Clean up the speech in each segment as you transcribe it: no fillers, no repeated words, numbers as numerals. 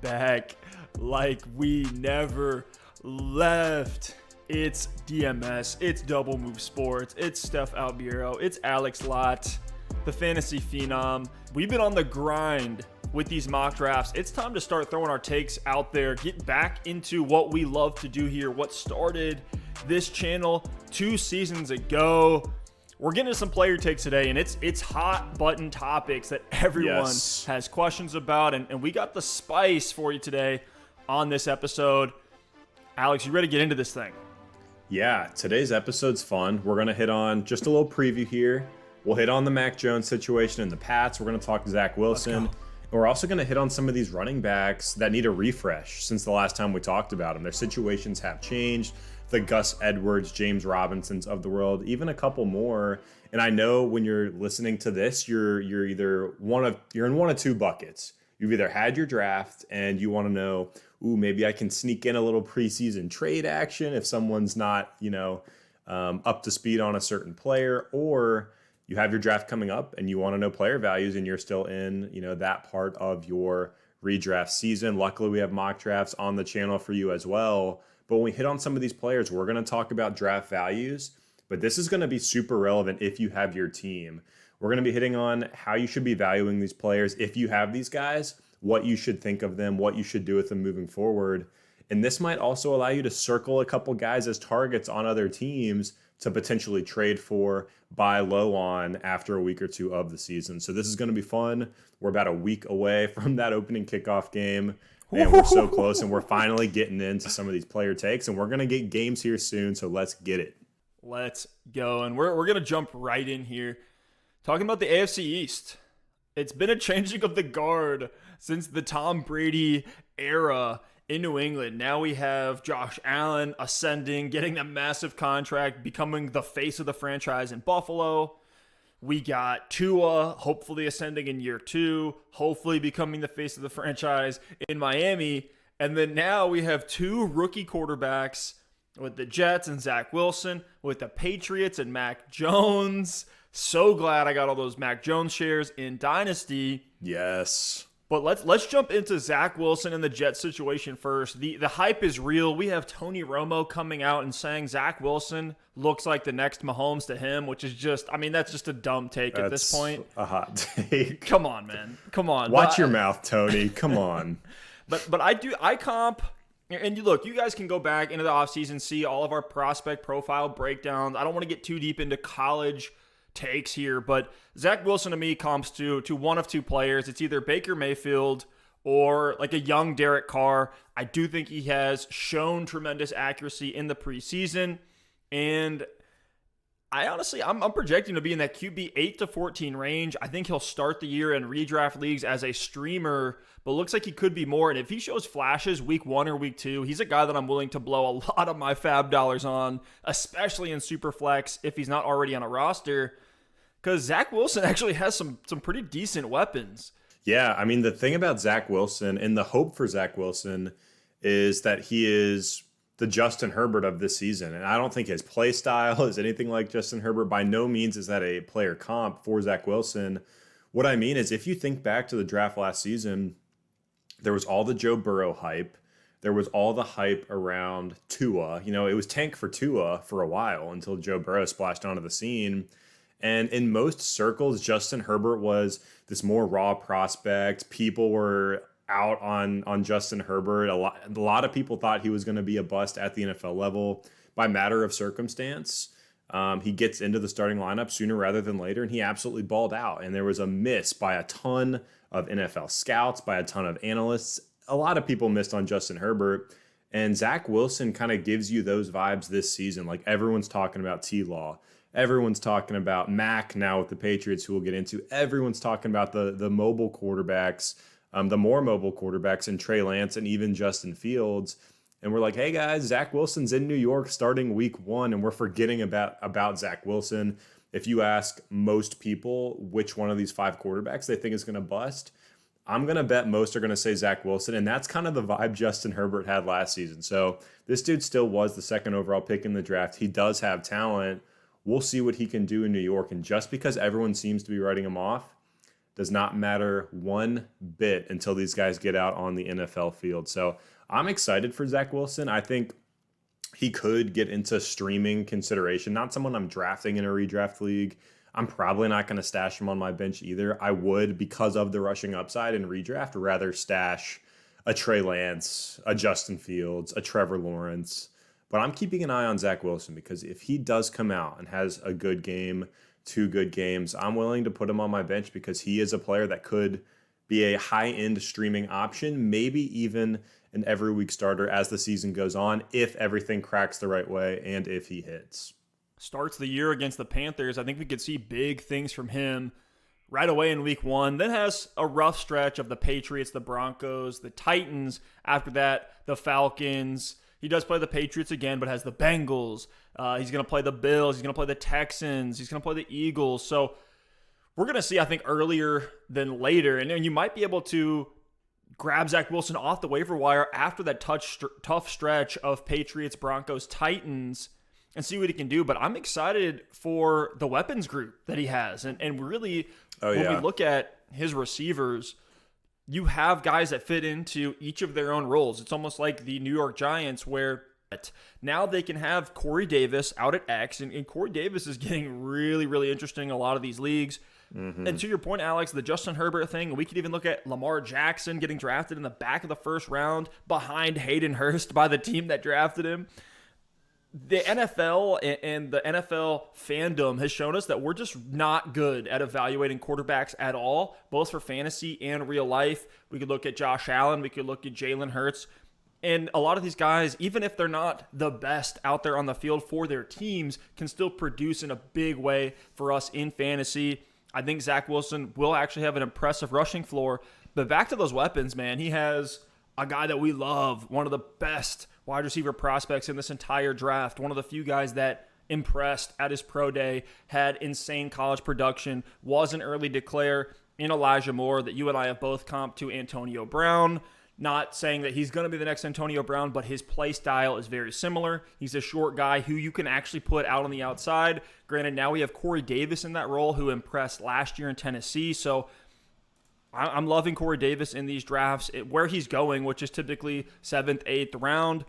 back like we never left. It's DMS, it's Double Move Sports, it's Stef Albiero, it's Alex Lott, the fantasy phenom. We've been on the grind with these mock drafts. It's time to start throwing our takes out there, get back into what we love to do here, what started this channel 2 seasons ago. We're getting to some player takes today, and it's hot button topics that everyone has questions about, and we got the spice for you today on this episode. Alex, you ready to get into this thing? Yeah, today's episode's fun. We're going to hit on just a little preview here. We'll hit on the Mac Jones situation in the Pats. We're going to talk Zach Wilson. And we're also going to hit on some of these running backs that need a refresh since the last time we talked about them. Their situations have changed. The Gus Edwards, James Robinsons of the world, even a couple more. And I know when you're listening to this, you're in one of two buckets. You've either had your draft and you want to know, maybe I can sneak in a little preseason trade action if someone's not, up to speed on a certain player, or you have your draft coming up and you want to know player values and you're still in, that part of your redraft season. Luckily, we have mock drafts on the channel for you as well. But when we hit on some of these players, we're going to talk about draft values, but this is going to be super relevant if you have your team. We're going to be hitting on how you should be valuing these players if you have these guys, what you should think of them, what you should do with them moving forward. And this might also allow you to circle a couple guys as targets on other teams to potentially trade for, buy low on after a week or two of the season. So this is going to be fun. We're about a week away from that opening kickoff game. And we're so close, and we're finally getting into some of these player takes, and we're going to get games here soon, so let's get it. Let's go, and we're going to jump right in here. Talking about the AFC East. It's been a changing of the guard since the Tom Brady era in New England. Now we have Josh Allen ascending, getting a massive contract, becoming the face of the franchise in Buffalo. We got Tua, hopefully ascending in year 2, hopefully becoming the face of the franchise in Miami. And then now we have 2 rookie quarterbacks with the Jets and Zach Wilson, with the Patriots and Mac Jones. So glad I got all those Mac Jones shares in Dynasty. Yes. But let's jump into Zach Wilson and the Jets situation first. The hype is real. We have Tony Romo coming out and saying Zach Wilson looks like the next Mahomes to him, which is just, that's just a dumb take at this point. A hot take. Come on, man. Come on. Watch your mouth, Tony. Come on. But I comp, and you guys can go back into the offseason, see all of our prospect profile breakdowns. I don't want to get too deep into college takes here, but Zach Wilson to me comps to one of 2 players. It's either Baker Mayfield or like a young Derek Carr. I do think he has shown tremendous accuracy in the preseason, and I'm projecting to be in that QB 8 to 14 range. I think he'll start the year in redraft leagues as a streamer, but looks like he could be more. And if he shows flashes week 1 or week 2, he's a guy that I'm willing to blow a lot of my fab dollars on, especially in Superflex if he's not already on a roster, because Zach Wilson actually has some pretty decent weapons. Yeah, the thing about Zach Wilson and the hope for Zach Wilson is that he is the Justin Herbert of this season. And I don't think his play style is anything like Justin Herbert. By no means is that a player comp for Zach Wilson. What I mean is if you think back to the draft last season, there was all the Joe Burrow hype. There was all the hype around Tua. It was tank for Tua for a while until Joe Burrow splashed onto the scene. And in most circles, Justin Herbert was this more raw prospect. People were out on Justin Herbert. A lot of people thought he was going to be a bust at the NFL level by matter of circumstance. He gets into the starting lineup sooner rather than later, and he absolutely balled out. And there was a miss by a ton of NFL scouts, by a ton of analysts. A lot of people missed on Justin Herbert. And Zach Wilson kind of gives you those vibes this season. Like everyone's talking about T-Law. Everyone's talking about Mac now with the Patriots, who we'll get into. Everyone's talking about the mobile quarterbacks, the more mobile quarterbacks, and Trey Lance and even Justin Fields. And we're like, hey guys, Zach Wilson's in New York starting week 1, and we're forgetting about Zach Wilson. If you ask most people which one of these 5 quarterbacks they think is going to bust, I'm going to bet most are going to say Zach Wilson, and that's kind of the vibe Justin Herbert had last season. So this dude still was the 2nd overall pick in the draft. He does have talent. We'll see what he can do in New York. And just because everyone seems to be writing him off, does not matter one bit until these guys get out on the NFL field. So I'm excited for Zach Wilson. I think he could get into streaming consideration. Not someone I'm drafting in a redraft league. I'm probably not going to stash him on my bench either. I would, because of the rushing upside in redraft, rather stash a Trey Lance, a Justin Fields, a Trevor Lawrence. But I'm keeping an eye on Zach Wilson because if he does come out and has a good game, 2 good games, I'm willing to put him on my bench because he is a player that could be a high-end streaming option, maybe even an every week starter as the season goes on, if everything cracks the right way and if he hits. Starts the year against the Panthers. I think we could see big things from him right away in week 1. Then has a rough stretch of the Patriots, the Broncos, the Titans. After that, the Falcons. He does play the Patriots again, but has the Bengals. He's going to play the Bills. He's going to play the Texans. He's going to play the Eagles. So we're going to see, I think, earlier than later. And you might be able to grab Zach Wilson off the waiver wire after that tough stretch of Patriots, Broncos, Titans, and see what he can do. But I'm excited for the weapons group that he has. And really, when we look at his receivers, you have guys that fit into each of their own roles. It's almost like the New York Giants where now they can have Corey Davis out at X, and Corey Davis is getting really, really interesting in a lot of these leagues. Mm-hmm. And to your point, Alex, the Justin Herbert thing, we could even look at Lamar Jackson getting drafted in the back of the first round behind Hayden Hurst by the team that drafted him. The NFL and the NFL fandom has shown us that we're just not good at evaluating quarterbacks at all, both for fantasy and real life. We could look at Josh Allen. We could look at Jalen Hurts. And a lot of these guys, even if they're not the best out there on the field for their teams, can still produce in a big way for us in fantasy. I think Zach Wilson will actually have an impressive rushing floor. But back to those weapons, man, he has a guy that we love, one of the best wide receiver prospects in this entire draft, one of the few guys that impressed at his pro day, had insane college production, was an early declare in Elijah Moore that you and I have both comped to Antonio Brown. Not saying that he's going to be the next Antonio Brown, but his play style is very similar. He's a short guy who you can actually put out on the outside. Granted, now we have Corey Davis in that role who impressed last year in Tennessee. So I'm loving Corey Davis in these drafts. Where he's going, which is typically 7th, 8th round.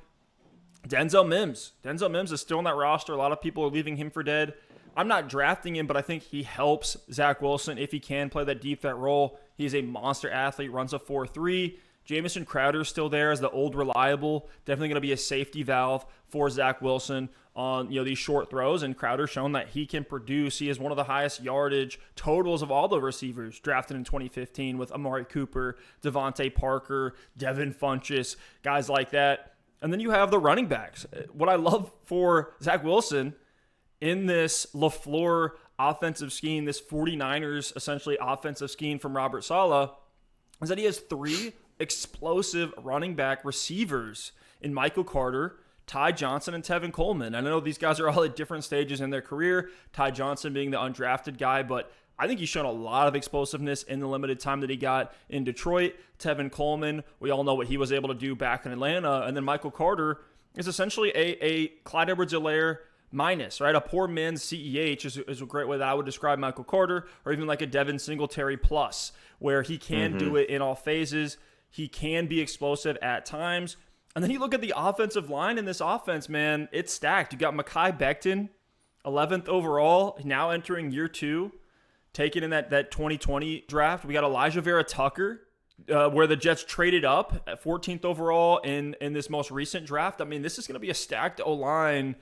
Denzel Mims is still on that roster. A lot of people are leaving him for dead. I'm not drafting him, but I think he helps Zach Wilson if he can play that deep threat role. He's a monster athlete, runs a 4.3. Jamison Crowder's still there as the old reliable. Definitely going to be a safety valve for Zach Wilson on these short throws. And Crowder's shown that he can produce. He has one of the highest yardage totals of all the receivers drafted in 2015 with Amari Cooper, Devontae Parker, Devin Funchess, guys like that. And then you have the running backs. What I love for Zach Wilson in this LaFleur offensive scheme, this 49ers essentially offensive scheme from Robert Saleh, is that he has 3 explosive running back receivers in Michael Carter, Ty Johnson, and Tevin Coleman. I know these guys are all at different stages in their career, Ty Johnson being the undrafted guy, but I think he's shown a lot of explosiveness in the limited time that he got in Detroit. Tevin Coleman, we all know what he was able to do back in Atlanta. And then Michael Carter is essentially a Clyde Edwards-Helaire minus, right? A poor man's CEH is a great way that I would describe Michael Carter, or even like a Devin Singletary plus, where he can do it in all phases. He can be explosive at times. And then you look at the offensive line in this offense, man, it's stacked. You got Mekhi Becton, 11th overall, now entering year 2, taken in that 2020 draft. We got Elijah Vera Tucker, where the Jets traded up at 14th overall in this most recent draft. I mean, this is going to be a stacked O-line,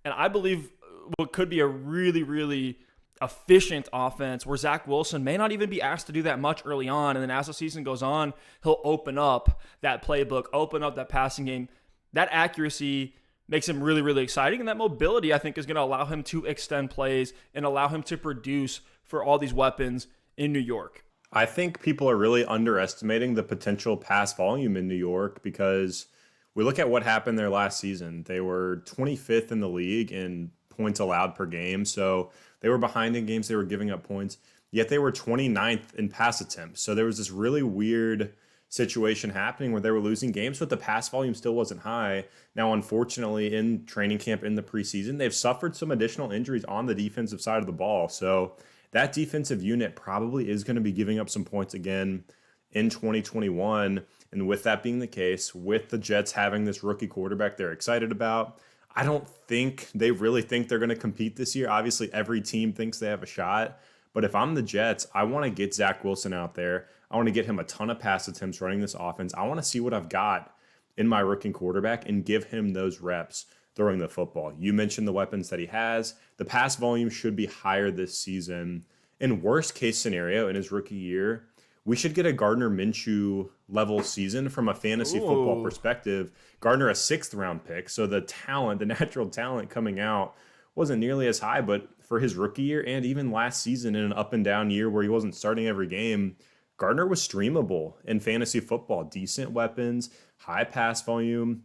and I believe what could be a really, really efficient offense where Zach Wilson may not even be asked to do that much early on. And then as the season goes on, he'll open up that playbook, open up that passing game. That accuracy makes him really, really exciting. And that mobility, I think, is going to allow him to extend plays and allow him to produce for all these weapons in New York. I think people are really underestimating the potential pass volume in New York because we look at what happened there last season. They were 25th in the league in points allowed per game. So they were behind in games. They were giving up points, yet they were 29th in pass attempts. So there was this really weird situation happening where they were losing games, but the pass volume still wasn't high. Now, unfortunately, in training camp in the preseason, they've suffered some additional injuries on the defensive side of the ball. So that defensive unit probably is going to be giving up some points again in 2021. And with that being the case, with the Jets having this rookie quarterback they're excited about, I don't think they really think they're going to compete this year. Obviously, every team thinks they have a shot. But if I'm the Jets, I want to get Zach Wilson out there. I want to get him a ton of pass attempts running this offense. I want to see what I've got in my rookie quarterback and give him those reps throwing the football. You mentioned the weapons that he has. The pass volume should be higher this season. In worst case scenario, in his rookie year, we should get a Gardner Minshew level season from a fantasy football perspective. Gardner, a 6th round pick. So the talent, the natural talent coming out wasn't nearly as high, but for his rookie year and even last season in an up and down year where he wasn't starting every game, Gardner was streamable in fantasy football. Decent weapons, high pass volume.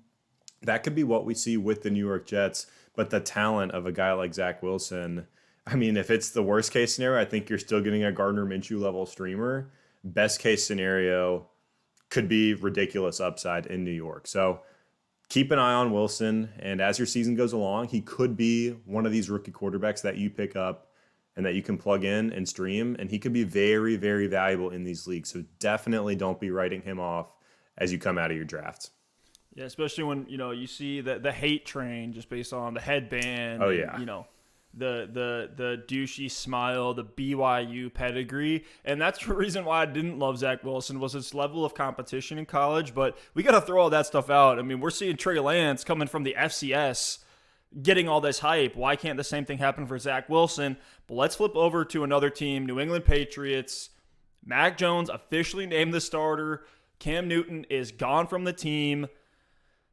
That could be what we see with the New York Jets, but the talent of a guy like Zach Wilson, I mean, if it's the worst case scenario, I think you're still getting a Gardner Minshew level streamer. Best case scenario could be ridiculous upside in New York. So keep an eye on Wilson, and as your season goes along, he could be one of these rookie quarterbacks that you pick up and that you can plug in and stream, and he could be very, very valuable in these leagues. So definitely don't be writing him off as you come out of your drafts. Yeah, especially when, you see the hate train just based on the headband. Oh, yeah. And, the douchey smile, the BYU pedigree. And that's the reason why I didn't love Zach Wilson was his level of competition in college. But we got to throw all that stuff out. I mean, we're seeing Trey Lance coming from the FCS getting all this hype. Why can't the same thing happen for Zach Wilson? But let's flip over to another team, New England Patriots. Mac Jones officially named the starter. Cam Newton is gone from the team.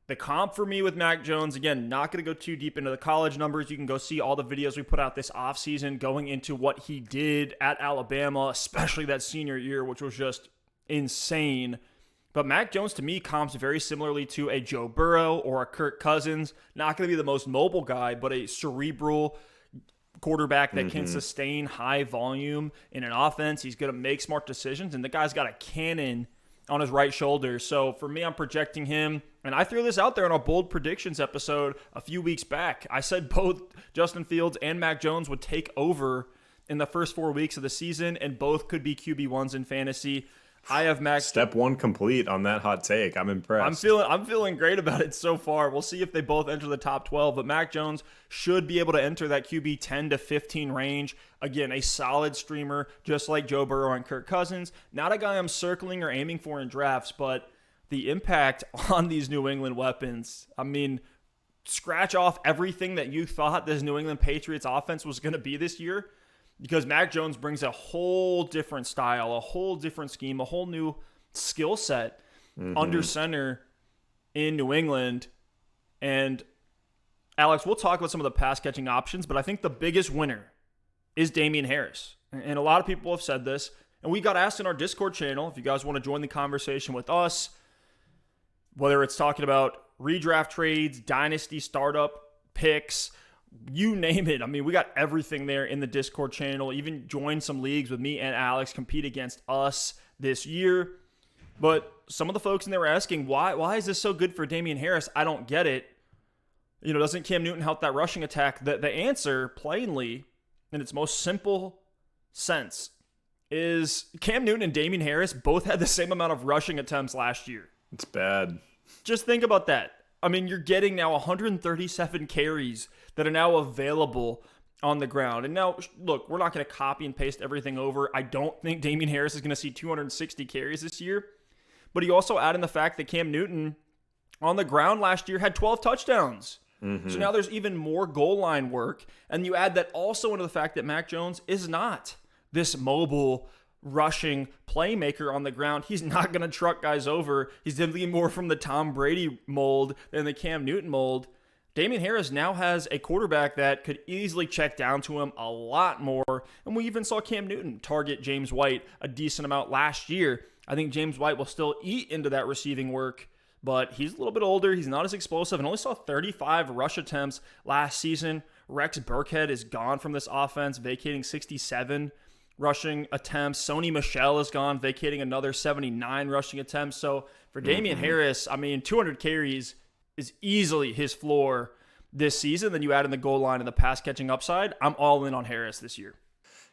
The comp for me with Mac Jones, again, not going to go too deep into the college numbers. You can go see all the videos we put out this offseason going into what he did at Alabama, especially that senior year, which was just insane. But Mac Jones, to me, comps very similarly to a Joe Burrow or a Kirk Cousins. Not going to be the most mobile guy, but a cerebral quarterback that can sustain high volume in an offense. He's going to make smart decisions, and the guy's got a cannon on his right shoulder. So for me, I'm projecting him. And I threw this out there in our bold predictions episode a few weeks back. I said both Justin Fields and Mac Jones would take over in the first 4 weeks of the season, and both could be QB1s in fantasy. I have Mac. Step 1 complete on that hot take. I'm impressed. I'm feeling great about it so far. We'll see if they both enter the top 12, but Mac Jones should be able to enter that QB 10 to 15 range. Again, a solid streamer, just like Joe Burrow and Kirk Cousins. Not a guy I'm circling or aiming for in drafts, but the impact on these New England weapons, I mean, scratch off everything that you thought this New England Patriots offense was going to be this year, because Mac Jones brings a whole different style, a whole different scheme, a whole new skill set under center in New England. And Alex, we'll talk about some of the pass catching options, but I think the biggest winner is Damien Harris. And a lot of people have said this, and we got asked in our Discord channel, if you guys want to join the conversation with us, whether it's talking about redraft trades, dynasty startup picks, you name it. I mean, we got everything there in the Discord channel. Even join some leagues with me and Alex, compete against us this year. But some of the folks in there were asking, why is this so good for Damien Harris? I don't get it. Doesn't Cam Newton help that rushing attack? The answer, plainly, in its most simple sense, is Cam Newton and Damien Harris both had the same amount of rushing attempts last year. It's bad. Just think about that. I mean, you're getting now 137 carries that are now available on the ground. And now, look, we're not going to copy and paste everything over. I don't think Damien Harris is going to see 260 carries this year. But you also add in the fact that Cam Newton on the ground last year had 12 touchdowns. So now there's even more goal line work. And you add that also into the fact that Mac Jones is not this mobile rushing playmaker on the ground. He's not going to truck guys over. He's definitely more from the Tom Brady mold than the Cam Newton mold. Damien Harris now has a quarterback that could easily check down to him a lot more. And we even saw Cam Newton target James White a decent amount last year. I think James White will still eat into that receiving work, but he's a little bit older. He's not as explosive and only saw 35 rush attempts last season. Rex Burkhead is gone from this offense, vacating 67 rushing attempts. Sony Michel is gone, vacating another 79 rushing attempts. So for Damien Harris, I mean, 200 carries is easily his floor this season. Then you add in the goal line and the pass catching upside. I'm all in on Harris this year.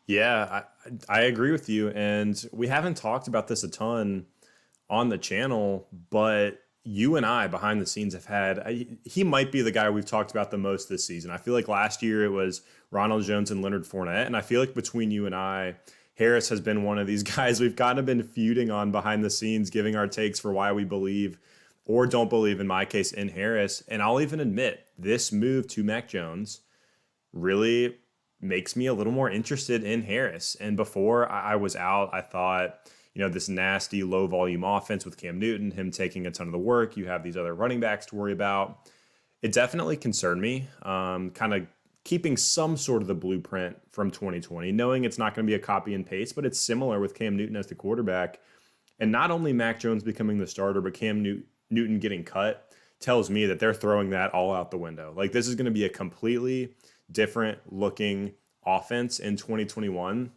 Yeah, I agree with you. And we haven't talked about this a ton on the channel, but you and I behind the scenes have he might be the guy we've talked about the most this season. I feel like last year it was Ronald Jones and Leonard Fournette. And I feel like between you and I, Harris has been one of these guys we've kind of been feuding on behind the scenes, giving our takes for why we believe or don't believe, in my case, in Harris. And I'll even admit this move to Mac Jones really makes me a little more interested in Harris. And before I was out, I thought, this nasty low volume offense with Cam Newton, him taking a ton of the work, you have these other running backs to worry about. It definitely concerned me, kind of keeping some sort of the blueprint from 2020, knowing it's not going to be a copy and paste, but it's similar with Cam Newton as the quarterback. And not only Mac Jones becoming the starter, but Cam Newton getting cut tells me that they're throwing that all out the window. Like, this is going to be a completely different looking offense in 2021.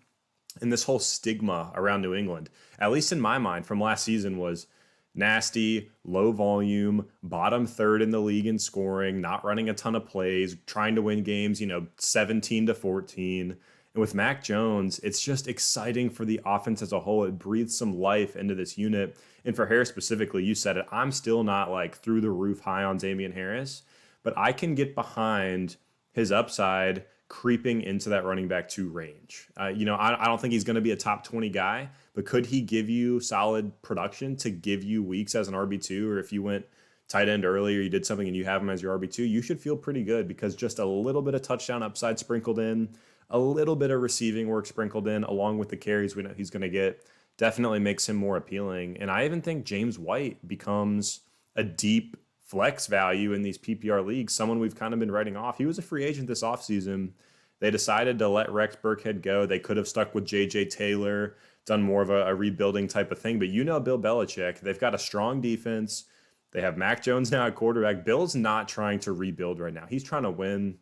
And this whole stigma around New England, at least in my mind from last season, was nasty, low volume, bottom third in the league in scoring, not running a ton of plays, trying to win games, 17-14. And with Mac Jones, it's just exciting for the offense as a whole. It breathes some life into this unit. And for Harris specifically, you said it, I'm still not like through the roof high on Damien Harris, but I can get behind his upside creeping into that running back 2 range. I don't think he's going to be a top 20 guy, but could he give you solid production to give you weeks as an RB2? Or if you went tight end early or you did something and you have him as your RB2, you should feel pretty good, because just a little bit of touchdown upside sprinkled in, a little bit of receiving work sprinkled in, along with the carries we know he's going to get, definitely makes him more appealing. And I even think James White becomes a deep flex value in these PPR leagues, someone we've kind of been writing off. He was a free agent this offseason. They decided to let Rex Burkhead go. They could have stuck with J.J. Taylor, done more of a rebuilding type of thing. But Bill Belichick, they've got a strong defense. They have Mac Jones now at quarterback. Bill's not trying to rebuild right now. He's trying to win.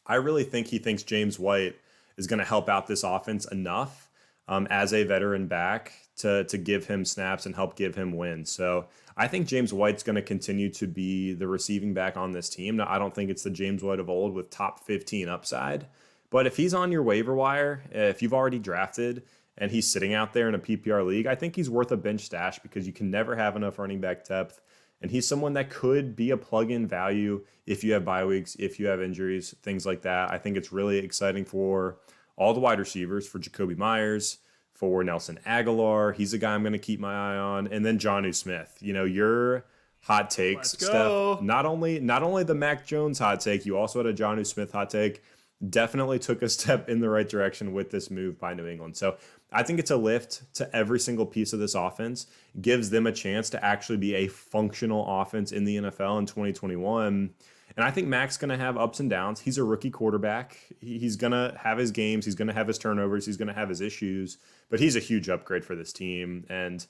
I really think he thinks James White is going to help out this offense enough as a veteran back to give him snaps and help give him wins. So I think James White's going to continue to be the receiving back on this team. Now, I don't think it's the James White of old with top 15 upside. But if he's on your waiver wire, if you've already drafted and he's sitting out there in a PPR league, I think he's worth a bench stash, because you can never have enough running back depth. And he's someone that could be a plug-in value if you have bye weeks, if you have injuries, things like that. I think it's really exciting for all the wide receivers, for Jacoby Myers, for Nelson Aguilar. He's a guy I'm going to keep my eye on. And then Jonnu Smith. Your hot takes, Steph. Not only the Mac Jones hot take, you also had a Jonnu Smith hot take. Definitely took a step in the right direction with this move by New England. So I think it's a lift to every single piece of this offense. Gives them a chance to actually be a functional offense in the NFL in 2021. And I think Mac's going to have ups and downs. He's a rookie quarterback. He's going to have his games. He's going to have his turnovers. He's going to have his issues. But he's a huge upgrade for this team. And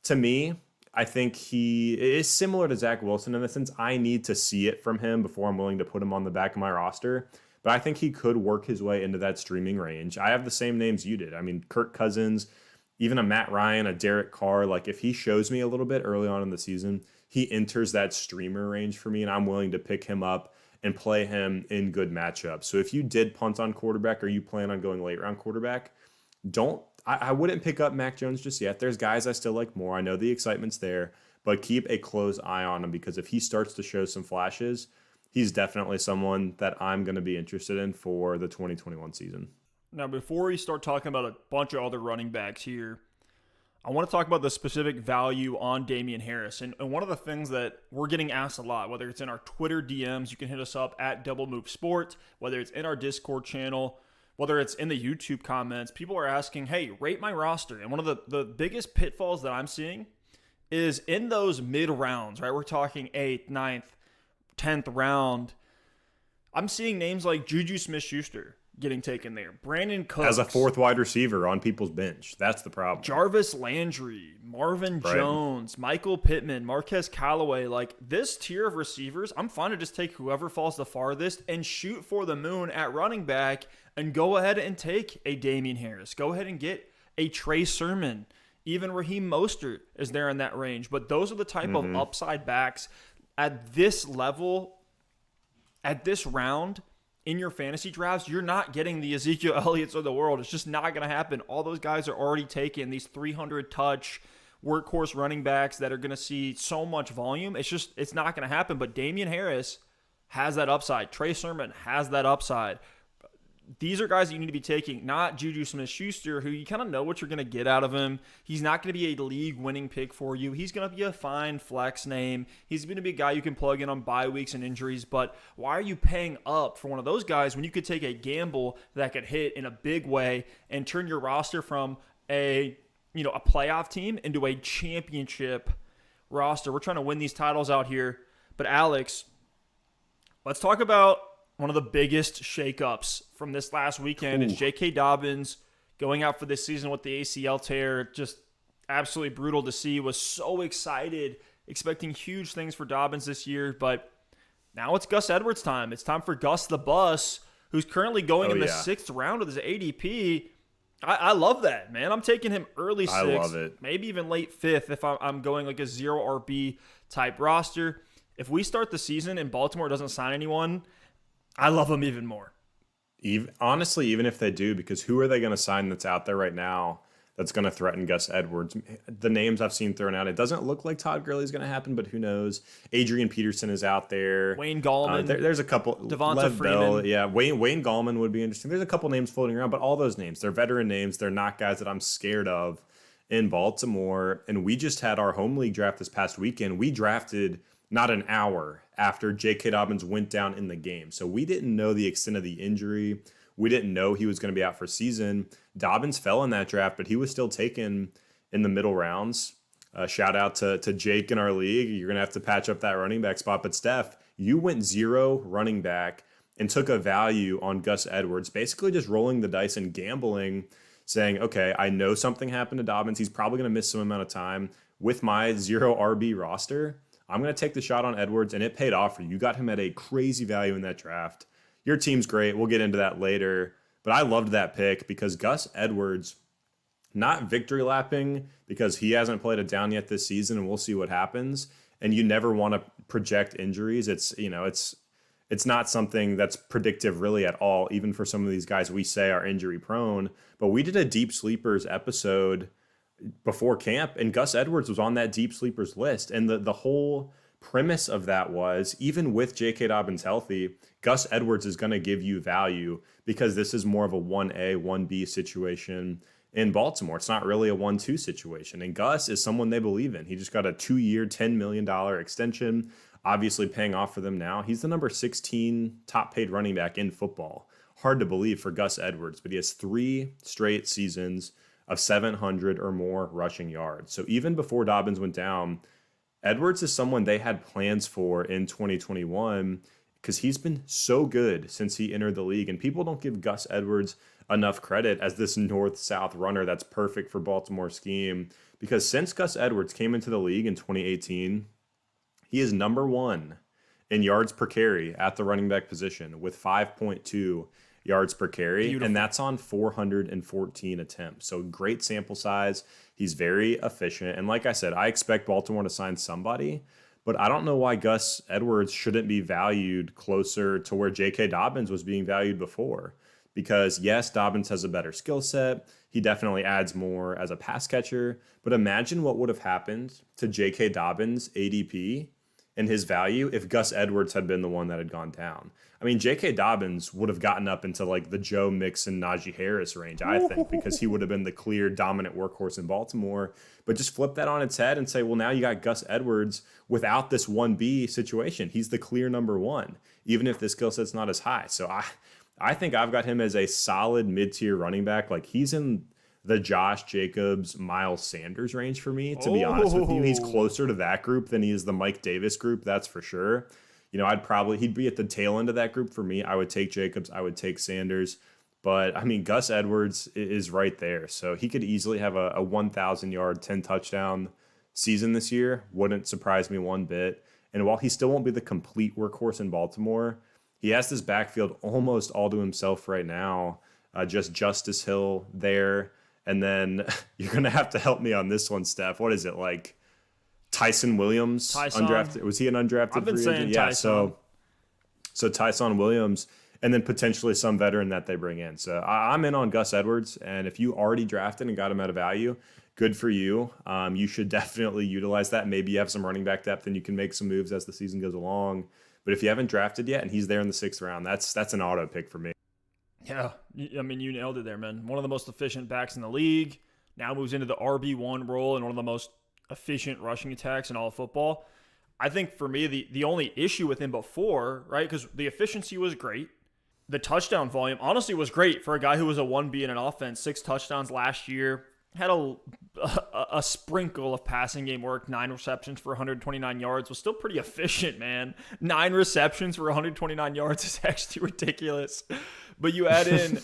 to me, I think he is similar to Zach Wilson in the sense I need to see it from him before I'm willing to put him on the back of my roster. But I think he could work his way into that streaming range. I have the same names you did. I mean, Kirk Cousins, even a Matt Ryan, a Derek Carr. Like, if he shows me a little bit early on in the season, he enters that streamer range for me, and I'm willing to pick him up and play him in good matchups. So if you did punt on quarterback or you plan on going late round quarterback, I wouldn't pick up Mac Jones just yet. There's guys I still like more. I know the excitement's there, but keep a close eye on him, because if he starts to show some flashes, he's definitely someone that I'm going to be interested in for the 2021 season. Now, before we start talking about a bunch of other running backs here, I want to talk about the specific value on Damien Harris. And one of the things that we're getting asked a lot, whether it's in our Twitter DMs, you can hit us up at Double Move Sport, whether it's in our Discord channel, whether it's in the YouTube comments, people are asking, hey, rate my roster. And one of the biggest pitfalls that I'm seeing is in those mid rounds, right? We're talking 8th, 9th, 10th round. I'm seeing names like Juju Smith-Schuster getting taken there. Brandon Cooks. As a 4th wide receiver on people's bench. That's the problem. Jarvis Landry, Marvin Jones, Michael Pittman, Marquez Callaway. Like, this tier of receivers, I'm fine to just take whoever falls the farthest and shoot for the moon at running back and go ahead and take a Damien Harris. Go ahead and get a Trey Sermon. Even Raheem Mostert is there in that range. But those are the type of upside backs at this level, at this round, in your fantasy drafts, you're not getting the Ezekiel Elliott's of the world. It's just not going to happen. All those guys are already taken. These 300-touch workhorse running backs that are going to see so much volume. It's not going to happen. But Damien Harris has that upside. Trey Sermon has that upside. These are guys that you need to be taking, not Juju Smith-Schuster, who you kind of know what you're going to get out of him. He's not going to be a league-winning pick for you. He's going to be a fine flex name. He's going to be a guy you can plug in on bye weeks and injuries, but why are you paying up for one of those guys when you could take a gamble that could hit in a big way and turn your roster from a playoff team into a championship roster? We're trying to win these titles out here. But Alex, let's talk about one of the biggest shakeups from this last weekend is J.K. Dobbins going out for this season with the ACL tear. Just absolutely brutal to see. Was so excited, expecting huge things for Dobbins this year. But now it's Gus Edwards' time. It's time for Gus the Bus, who's currently going in the 6th round of his ADP. I love that, man. I'm taking him early 6th. I love it. Maybe even late 5th if I'm going like a 0 RB type roster. If we start the season and Baltimore doesn't sign anyone, I love him even more. Honestly, even if they do, because who are they going to sign that's out there right now that's going to threaten Gus Edwards? The names I've seen thrown out, it doesn't look like Todd Gurley's going to happen, but who knows? Adrian Peterson is out there. Wayne Gallman. There's a couple. Devonta Freeman. Bell, yeah, Wayne Gallman would be interesting. There's a couple names floating around, but all those names, they're veteran names. They're not guys that I'm scared of in Baltimore. And we just had our home league draft this past weekend. We drafted not an hour after J.K. Dobbins went down in the game. So we didn't know the extent of the injury. We didn't know he was going to be out for season. Dobbins fell in that draft, but he was still taken in the middle rounds. Shout out to Jake in our league. You're going to have to patch up that running back spot. But Stef, you went 0 running back and took a value on Gus Edwards, basically just rolling the dice and gambling, saying, okay, I know something happened to Dobbins. He's probably going to miss some amount of time. With my 0 RB roster, I'm going to take the shot on Edwards, and it paid off for you. You got him at a crazy value in that draft. Your team's great. We'll get into that later. But I loved that pick because Gus Edwards, not victory lapping because he hasn't played a down yet this season, and we'll see what happens. And you never want to project injuries. It's not something that's predictive really at all, even for some of these guys we say are injury prone. But we did a Deep Sleepers episode before camp, and Gus Edwards was on that deep sleepers list. And the whole premise of that was, even with J.K. Dobbins healthy, Gus Edwards is going to give you value because this is more of a 1A, 1B situation in Baltimore. It's not really a 1-2 situation. And Gus is someone they believe in. He just got a 2-year, $10 million extension, obviously paying off for them now. He's the number 16 top paid running back in football. Hard to believe for Gus Edwards, but he has 3 straight seasons of 700 or more rushing yards. So even before Dobbins went down, Edwards is someone they had plans for in 2021 because he's been so good since he entered the league. And people don't give Gus Edwards enough credit as this north-south runner that's perfect for Baltimore's scheme. Because since Gus Edwards came into the league in 2018, he is number 1 in yards per carry at the running back position with 5.2 yards per carry. Beautiful. And that's on 414 attempts. So great sample size. He's very efficient. And like I said, I expect Baltimore to sign somebody, but I don't know why Gus Edwards shouldn't be valued closer to where J.K. Dobbins was being valued before. Because yes, Dobbins has a better skill set. He definitely adds more as a pass catcher. But imagine what would have happened to J.K. Dobbins' ADP and his value if Gus Edwards had been the one that had gone down. I mean, J.K. Dobbins would have gotten up into like the Joe Mixon, Najee Harris range, I think, because he would have been the clear dominant workhorse in Baltimore. But just flip that on its head and say, well, now you got Gus Edwards without this 1B situation. He's the clear number 1, even if the skill set's not as high. So I think I've got him as a solid mid-tier running back. Like he's in the Josh Jacobs, Miles Sanders range for me, to be honest with you. He's closer to that group than he is the Mike Davis group, that's for sure. You know, he'd be at the tail end of that group for me. I would take Jacobs, I would take Sanders. But, I mean, Gus Edwards is right there. So he could easily have a 1,000-yard, 10-touchdown season this year. Wouldn't surprise me one bit. And while he still won't be the complete workhorse in Baltimore, he has this backfield almost all to himself right now. Just Justice Hill there. And then you're going to have to help me on this one, Steph. What is it, like Tyson Williams? Tyson. Undrafted. Was he an undrafted I've been free saying agent? Yeah, Tyson. so Tyson Williams and then potentially some veteran that they bring in. So I'm in on Gus Edwards, and if you already drafted and got him at a value, good for you. You should definitely utilize that. Maybe you have some running back depth and you can make some moves as the season goes along. But if you haven't drafted yet and he's there in the 6th round, that's an auto pick for me. Yeah, I mean, you nailed it there, man. One of the most efficient backs in the league. Now moves into the RB1 role and one of the most efficient rushing attacks in all of football. I think for me, the only issue with him before, right, because the efficiency was great. The touchdown volume honestly was great for a guy who was a 1B in an offense. 6 touchdowns last year. Had a sprinkle of passing game work. 9 receptions for 129 yards. Was still pretty efficient, man. 9 receptions for 129 yards is actually ridiculous. But you add in...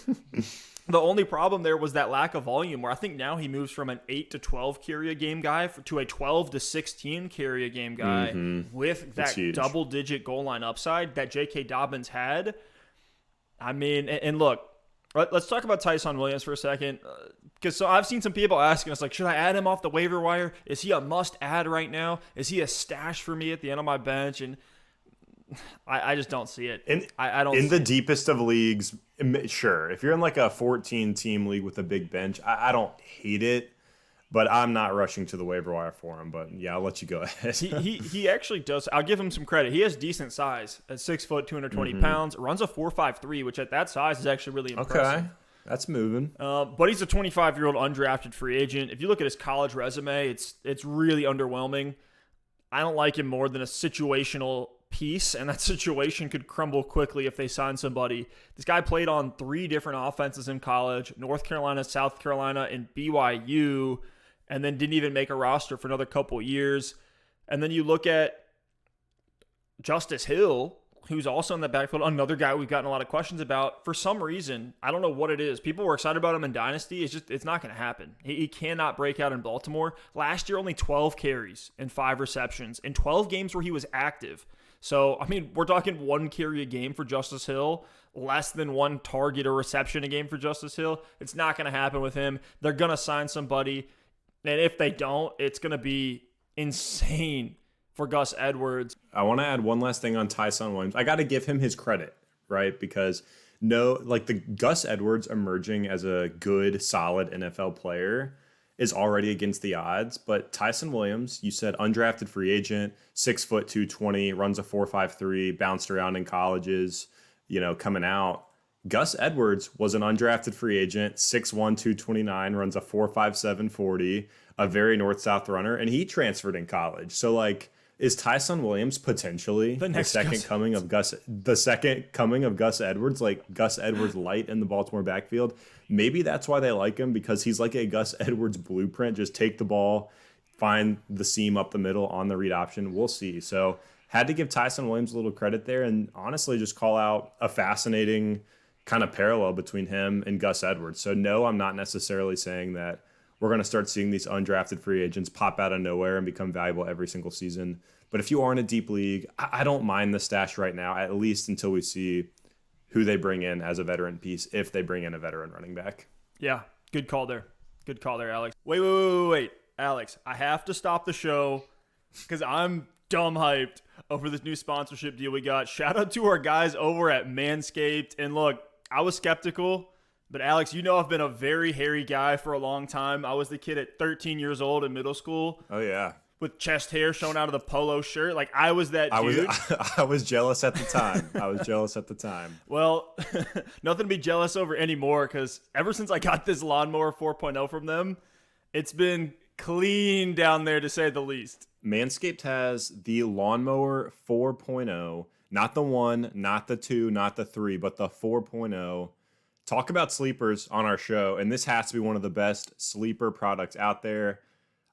The only problem there was that lack of volume, where I think now he moves from an 8 to 12 carry a game guy to a 12 to 16 carry a game guy with that double-digit goal line upside that J.K. Dobbins had. I mean, and look, let's talk about Tyson Williams for a second, because I've seen some people asking us, like, should I add him off the waiver wire? Is he a must-add right now? Is he a stash for me at the end of my bench? And I just don't see it. I don't. In the deepest of leagues, sure. If you're in like a 14-team league with a big bench, I don't hate it, but I'm not rushing to the waiver wire for him. But yeah, I'll let you go ahead. he actually does. I'll give him some credit. He has decent size at 6 foot, 220 pounds. Runs a 4.53, which at that size is actually really impressive. Okay, that's moving. But he's a 25-year-old undrafted free agent. If you look at his college resume, it's really underwhelming. I don't like him more than a situational piece, and that situation could crumble quickly if they sign somebody. This guy played on 3 different offenses in college: North Carolina, South Carolina, and BYU, and then didn't even make a roster for another couple years. And then you look at Justice Hill, who's also in the backfield, another guy we've gotten a lot of questions about. For some reason, I don't know what it is. People were excited about him in Dynasty. It's not going to happen. He cannot break out in Baltimore. Last year, only 12 carries and 5 receptions in 12 games where he was active. So, I mean, we're talking 1 carry a game for Justice Hill, less than 1 target or reception a game for Justice Hill. It's not going to happen with him. They're going to sign somebody, and if they don't, it's going to be insane for Gus Edwards. I want to add one last thing on Tyson Williams. I got to give him his credit, right? Because the Gus Edwards emerging as a good, solid NFL player is already against the odds. But Tyson Williams, you said undrafted free agent, 6 foot 220, runs a 4.53, bounced around in colleges, coming out. Gus Edwards was an undrafted free agent, 6'1", 229, runs a 4.57 40, a very north-south runner, and he transferred in college. So, is Tyson Williams potentially the second coming of Gus Edwards, like Gus Edwards light in the Baltimore backfield? Maybe that's why they like him, because he's like a Gus Edwards blueprint. Just take the ball, find the seam up the middle on the read option. We'll see. So had to give Tyson Williams a little credit there, and honestly just call out a fascinating kind of parallel between him and Gus Edwards. So no, I'm not necessarily saying that we're going to start seeing these undrafted free agents pop out of nowhere and become valuable every single season. But if you are in a deep league, I don't mind the stash right now, at least until we see who they bring in as a veteran piece, if they bring in a veteran running back. Yeah, good call there. Good call there, Alex. Wait. Alex, I have to stop the show because I'm dumb hyped over this new sponsorship deal we got. Shout out to our guys over at Manscaped. And look, I was skeptical, but Alex, I've been a very hairy guy for a long time. I was the kid at 13 years old in middle school. Oh, yeah. With chest hair showing out of the polo shirt. Like, I was that dude. I was jealous at the time. Well, nothing to be jealous over anymore, because ever since I got this lawnmower 4.0 from them, it's been clean down there, to say the least. Manscaped has the lawnmower 4.0, not the 1, not the 2, not the 3, but the 4.0. Talk about sleepers on our show, and this has to be one of the best sleeper products out there.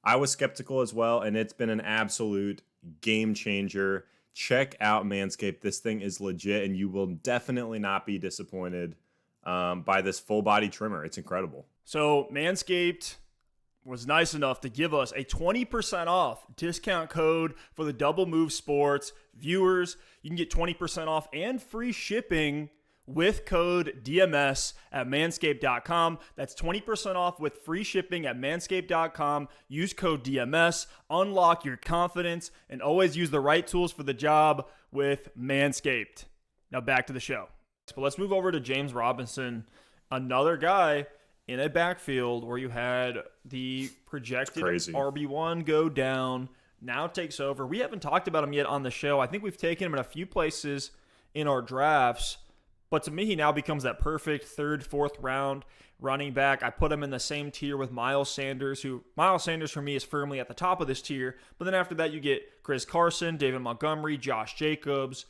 I was skeptical as well, and it's been an absolute game changer. Check out Manscaped. This thing is legit, and you will definitely not be disappointed by this full body trimmer. It's incredible. So Manscaped was nice enough to give us a 20% off discount code for the Double Move Sports viewers. You can get 20% off and free shipping with code DMS at manscaped.com. That's 20% off with free shipping at manscaped.com. Use code DMS. Unlock your confidence and always use the right tools for the job with Manscaped. Now back to the show. But let's move over to James Robinson, another guy in a backfield where you had the projected RB1 go down, now takes over. We haven't talked about him yet on the show. I think we've taken him in a few places in our drafts, but to me, he now becomes that perfect third, fourth round running back. I put him in the same tier with Miles Sanders, who Miles Sanders for me is firmly at the top of this tier. But then after that, you get Chris Carson, David Montgomery, Josh Jacobs.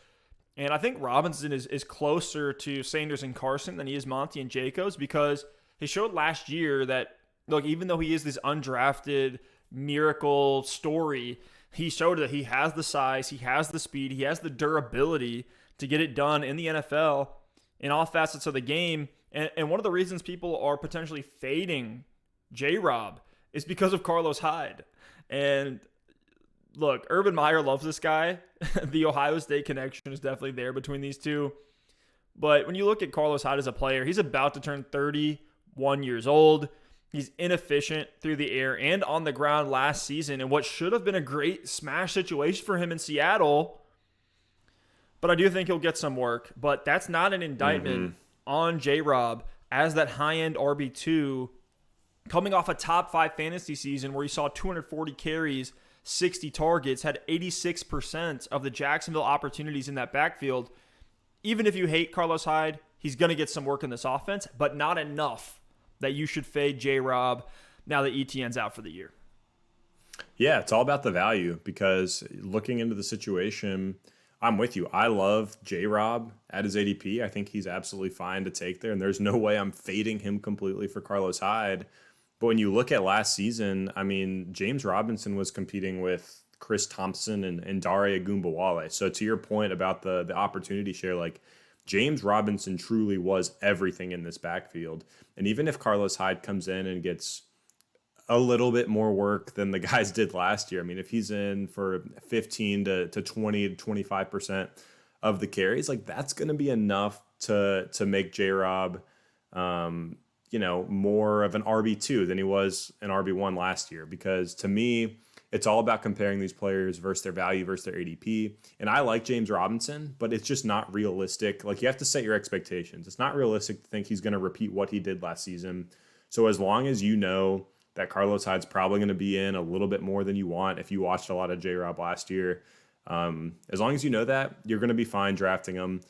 And I think Robinson is closer to Sanders and Carson than he is Monty and Jacobs, because he showed last year that, look, even though he is this undrafted miracle story, he showed that he has the size, he has the speed, he has the durability to get it done in the NFL in all facets of the game. And one of the reasons people are potentially fading J-Rob is because of Carlos Hyde. And look, Urban Meyer loves this guy. The Ohio State connection is definitely there between these two. But when you look at Carlos Hyde as a player, he's about to turn 31 years old. He's inefficient through the air and on the ground last season in what should have been a great smash situation for him in Seattle. But I do think he'll get some work. But that's not an indictment on J-Rob as that high-end RB2 coming off a top 5 fantasy season where he saw 240 carries, 60 targets, had 86% of the Jacksonville opportunities in that backfield. Even if you hate Carlos Hyde, he's going to get some work in this offense, but not enough that you should fade J-Rob now that ETN's out for the year. Yeah, it's all about the value, because looking into the situation, I'm with you. I love J-Rob at his ADP. I think he's absolutely fine to take there, and there's no way I'm fading him completely for Carlos Hyde. But when you look at last season, I mean, James Robinson was competing with Chris Thompson and Dare Ogunbowale. So to your point about the opportunity share, like, James Robinson truly was everything in this backfield. And even if Carlos Hyde comes in and gets a little bit more work than the guys did last year, I mean, if he's in for 15 to 20 to 25% of the carries, like, that's going to be enough to make J-Rob, more of an RB2 than he was an RB1 last year. Because to me, it's all about comparing these players versus their value versus their ADP. And I like James Robinson, but it's just not realistic. Like, you have to set your expectations. It's not realistic to think he's going to repeat what he did last season. So as long as you know that Carlos Hyde's probably going to be in a little bit more than you want, if you watched a lot of J-Rob last year, as long as you know that, you're going to be fine drafting him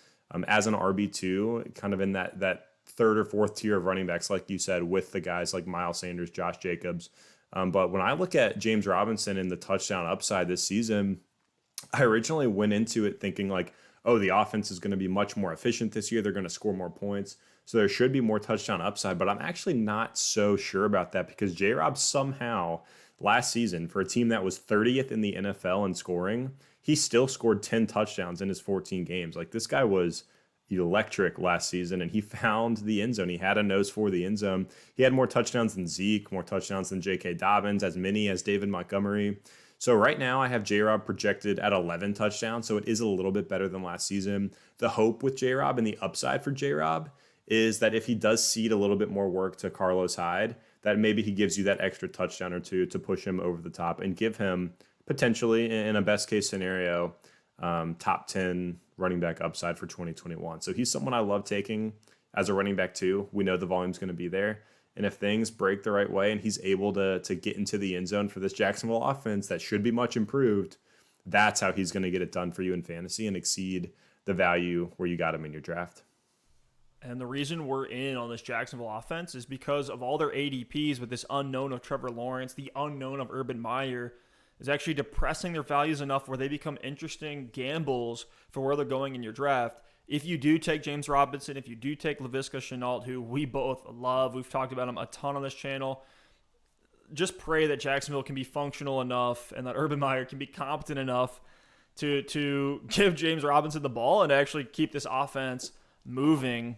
as an RB2, kind of in that third or fourth tier of running backs, like you said, with the guys like Miles Sanders, Josh Jacobs. But when I look at James Robinson and the touchdown upside this season, I originally went into it thinking like, oh, the offense is going to be much more efficient this year. They're going to score more points. So there should be more touchdown upside. But I'm actually not so sure about that, because J-Rob somehow last season, for a team that was 30th in the NFL in scoring, he still scored 10 touchdowns in his 14 games. Like, this guy was electric last season, and he found the end zone. He had a nose for the end zone. He had more touchdowns than Zeke, more touchdowns than J.K. Dobbins, as many as David Montgomery. So right now I have J-Rob projected at 11 touchdowns, so it is a little bit better than last season. The hope with J-Rob and the upside for J-Rob is that if he does cede a little bit more work to Carlos Hyde, that maybe he gives you that extra touchdown or two to push him over the top and give him potentially, in a best case scenario, top 10 running back upside for 2021. So he's someone I love taking as a running back too. We know the volume's going to be there. And if things break the right way and he's able to get into the end zone for this Jacksonville offense that should be much improved, that's how he's going to get it done for you in fantasy and exceed the value where you got him in your draft. And the reason we're in on this Jacksonville offense is because of all their ADPs with this unknown of Trevor Lawrence, the unknown of Urban Meyer, is actually depressing their values enough where they become interesting gambles for where they're going in your draft. If you do take James Robinson, if you do take Laviska Shenault, who we both love, we've talked about him a ton on this channel, just pray that Jacksonville can be functional enough and that Urban Meyer can be competent enough to give James Robinson the ball and actually keep this offense moving.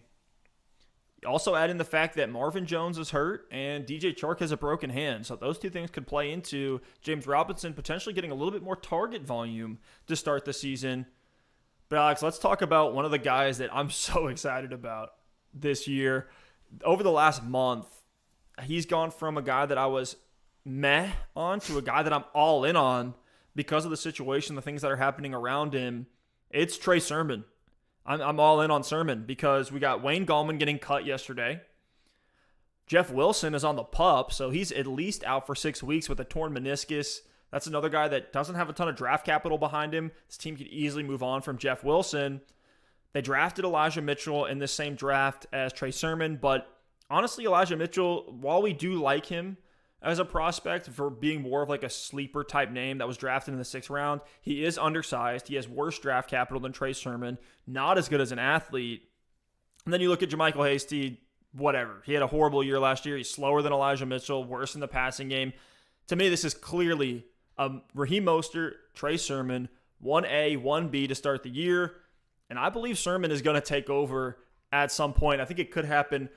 Also add in the fact that Marvin Jones is hurt and DJ Chark has a broken hand. So those two things could play into James Robinson potentially getting a little bit more target volume to start the season. But Alex, let's talk about one of the guys that I'm so excited about this year. Over the last month, he's gone from a guy that I was meh on to a guy that I'm all in on because of the situation, the things that are happening around him. It's Trey Sermon. I'm all in on Sermon because we got Wayne Gallman getting cut yesterday. Jeff Wilson is on the PUP, so he's at least out for 6 weeks with a torn meniscus. That's another guy that doesn't have a ton of draft capital behind him. This team could easily move on from Jeff Wilson. They drafted Elijah Mitchell in this same draft as Trey Sermon, but honestly, Elijah Mitchell, while we do like him as a prospect for being more of like a sleeper type name that was drafted in the 6th round, he is undersized. He has worse draft capital than Trey Sermon, not as good as an athlete. And then you look at JaMychal Hasty, whatever. He had a horrible year last year. He's slower than Elijah Mitchell, worse in the passing game. To me, this is clearly Raheem Mostert, Trey Sermon, 1A, 1B to start the year. And I believe Sermon is going to take over at some point. I think it could happen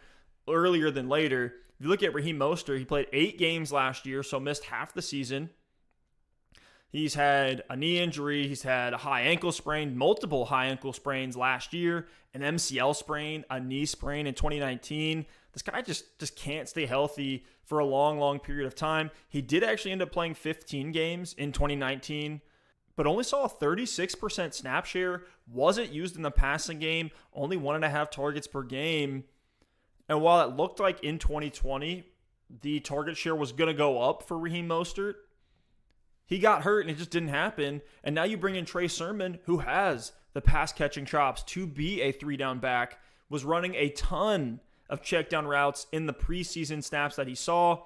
earlier than later. If you look at Raheem Mostert, he played 8 games last year, so missed half the season. He's had a knee injury. He's had a high ankle sprain, multiple high ankle sprains last year, an MCL sprain, a knee sprain in 2019. This guy just can't stay healthy for a long, long period of time. He did actually end up playing 15 games in 2019, but only saw a 36% snap share, wasn't used in the passing game, only 1.5 targets per game. And while it looked like in 2020, the target share was going to go up for Raheem Mostert, he got hurt and it just didn't happen. And now you bring in Trey Sermon, who has the pass-catching chops to be a 3-down back, was running a ton of check-down routes in the preseason snaps that he saw,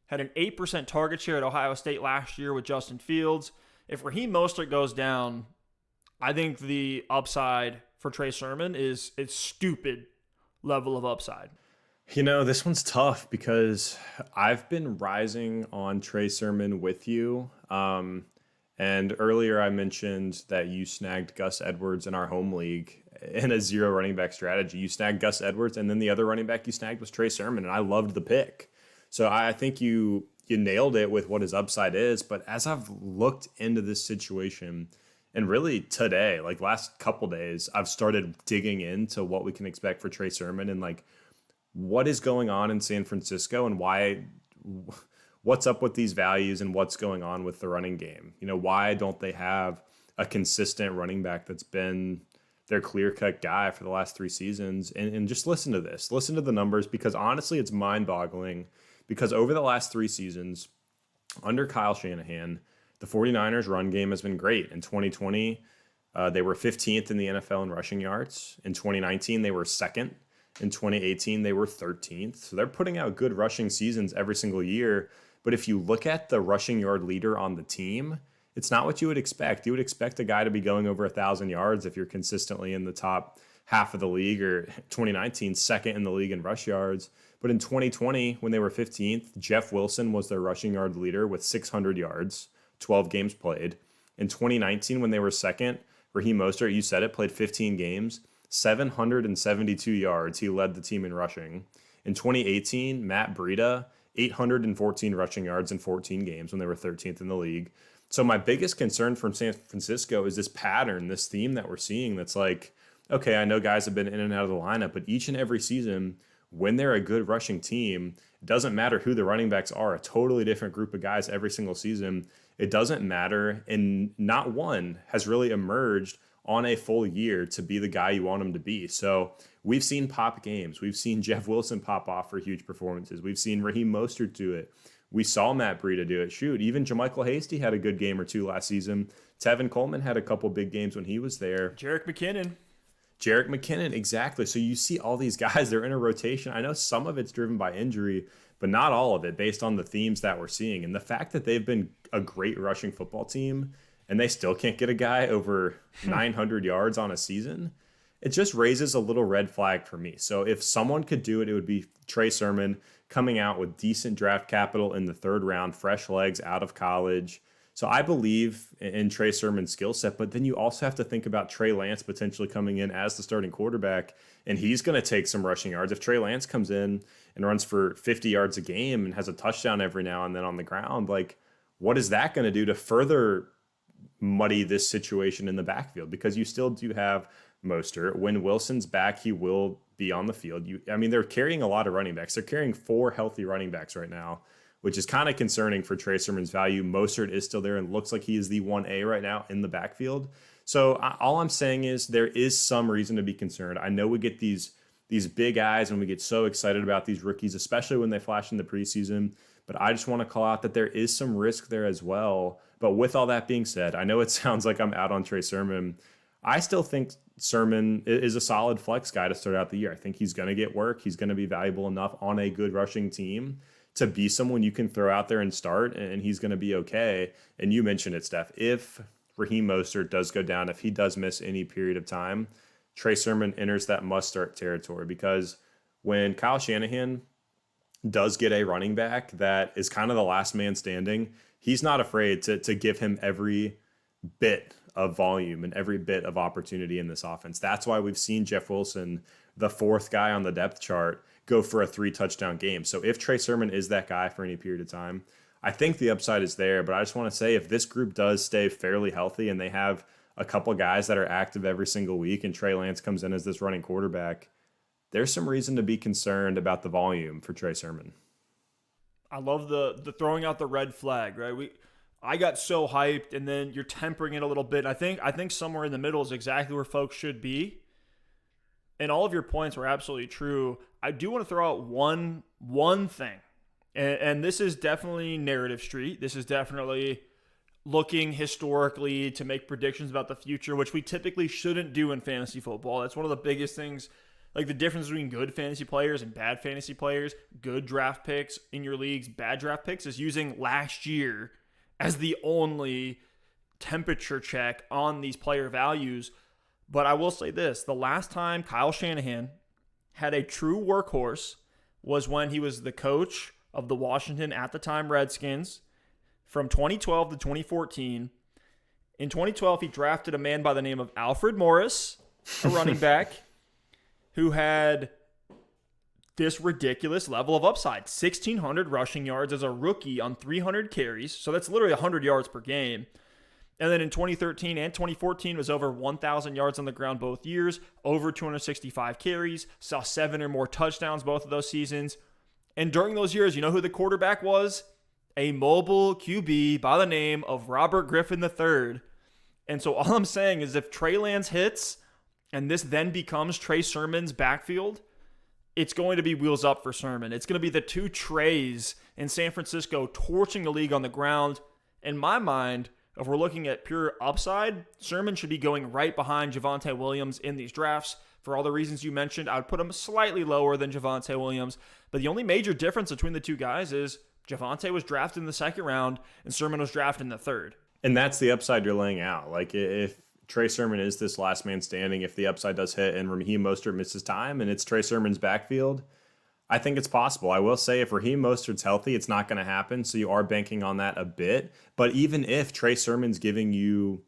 had an 8% target share at Ohio State last year with Justin Fields. If Raheem Mostert goes down, I think the upside for Trey Sermon is stupid level of upside. You know, this one's tough because I've been rising on Trey Sermon with you. And earlier I mentioned that you snagged Gus Edwards in our home league in a 0 running back strategy. You snagged Gus Edwards, and then the other running back you snagged was Trey Sermon, and I loved the pick. So I think you nailed it with what his upside is. But as I've looked into this situation, and really today, like last couple days, I've started digging into what we can expect for Trey Sermon and like what is going on in San Francisco and what's up with these values and what's going on with the running game. You know, why don't they have a consistent running back that's been their clear-cut guy for the last 3 seasons? And just listen to this. Listen to the numbers, because honestly, it's mind-boggling. Because over the last 3 seasons, under Kyle Shanahan, the 49ers run game has been great. In 2020, they were 15th in the NFL in rushing yards. In 2019, they were 2nd. In 2018, they were 13th. So they're putting out good rushing seasons every single year. But if you look at the rushing yard leader on the team, it's not what you would expect. You would expect a guy to be going over 1,000 yards if you're consistently in the top half of the league, or 2019, 2nd in the league in rush yards. But in 2020, when they were 15th, Jeff Wilson was their rushing yard leader with 600 yards, 12 games played. In 2019, when they were 2nd, Raheem Mostert, you said it, played 15 games, 772 yards. He led the team in rushing. In 2018, Matt Breida, 814 rushing yards in 14 games when they were 13th in the league. So my biggest concern from San Francisco is this pattern, this theme that we're seeing that's like, okay, I know guys have been in and out of the lineup, but each and every season, when they're a good rushing team, it doesn't matter who the running backs are, a totally different group of guys every single season. It doesn't matter, and not one has really emerged on a full year to be the guy you want him to be. So we've seen pop games. We've seen Jeff Wilson pop off for huge performances. We've seen Raheem Mostert do it. We saw Matt Breida do it. Shoot, even JaMychal Hasty had a good game or 2 last season. Tevin Coleman had a couple big games when he was there. Jerick McKinnon, exactly. So you see all these guys, they're in a rotation. I know some of it's driven by injury, but not all of it based on the themes that we're seeing. And the fact that they've been a great rushing football team and they still can't get a guy over 900 yards on a season, it just raises a little red flag for me. So if someone could do it, it would be Trey Sermon, coming out with decent draft capital in the 3rd round, fresh legs out of college. So I believe in Trey Sermon's skill set, but then you also have to think about Trey Lance potentially coming in as the starting quarterback, and he's going to take some rushing yards. If Trey Lance comes in and runs for 50 yards a game and has a touchdown every now and then on the ground, like, what is that going to do to further muddy this situation in the backfield? Because you still do have Mostert. When Wilson's back, he will be on the field. They're carrying a lot of running backs. They're carrying 4 healthy running backs right now which is kind of concerning for Trey Sermon's value. Mostert is still there and looks like he is the 1A right now in the backfield. So all I'm saying is there is some reason to be concerned. I know we get these big eyes and we get so excited about these rookies, especially when they flash in the preseason. But I just want to call out that there is some risk there as well. But with all that being said, I know it sounds like I'm out on Trey Sermon. I still think Sermon is a solid flex guy to start out the year. I think he's going to get work. He's going to be valuable enough on a good rushing team to be someone you can throw out there and start, and he's going to be okay. And you mentioned it, Steph. If Raheem Mostert does go down, if he does miss any period of time, Trey Sermon enters that must-start territory, because when Kyle Shanahan does get a running back that is kind of the last man standing, he's not afraid to give him every bit of volume and every bit of opportunity in this offense. That's why we've seen Jeff Wilson, the fourth guy on the depth chart, go for a 3-touchdown game. So if Trey Sermon is that guy for any period of time, I think the upside is there. But I just want to say, if this group does stay fairly healthy and they have a couple guys that are active every single week and Trey Lance comes in as this running quarterback, there's some reason to be concerned about the volume for Trey Sermon. I love the throwing out the red flag, right? I got so hyped, and then you're tempering it a little bit. I think somewhere in the middle is exactly where folks should be. And all of your points were absolutely true. I do want to throw out one thing. And this is definitely narrative street. This is definitely looking historically to make predictions about the future, which we typically shouldn't do in fantasy football. That's one of the biggest things, like the difference between good fantasy players and bad fantasy players, good draft picks in your leagues, bad draft picks, is using last year as the only temperature check on these player values. But I will say this, the last time Kyle Shanahan had a true workhorse was when he was the coach of the Washington, at the time, Redskins from 2012 to 2014. In 2012, he drafted a man by the name of Alfred Morris, a running back, who had this ridiculous level of upside. 1,600 rushing yards as a rookie on 300 carries. So that's literally 100 yards per game. And then in 2013 and 2014 was over 1,000 yards on the ground both years, over 265 carries, saw 7 or more touchdowns both of those seasons. And during those years, you know who the quarterback was? A mobile QB by the name of Robert Griffin III. And so all I'm saying is, if Trey Lance hits and this then becomes Trey Sermon's backfield, it's going to be wheels up for Sermon. It's going to be the two Treys in San Francisco torching the league on the ground. In my mind, if we're looking at pure upside, Sermon should be going right behind Javonte Williams in these drafts. For all the reasons you mentioned, I would put him slightly lower than Javonte Williams. But the only major difference between the two guys is Javonte was drafted in the second round and Sermon was drafted in the third. And that's the upside you're laying out. Like, if Trey Sermon is this last man standing, if the upside does hit and Raheem Mostert misses time and it's Trey Sermon's backfield, I think it's possible. I will say, if Raheem Mostert's healthy, it's not going to happen. So you are banking on that a bit. But even if Trey Sermon's giving you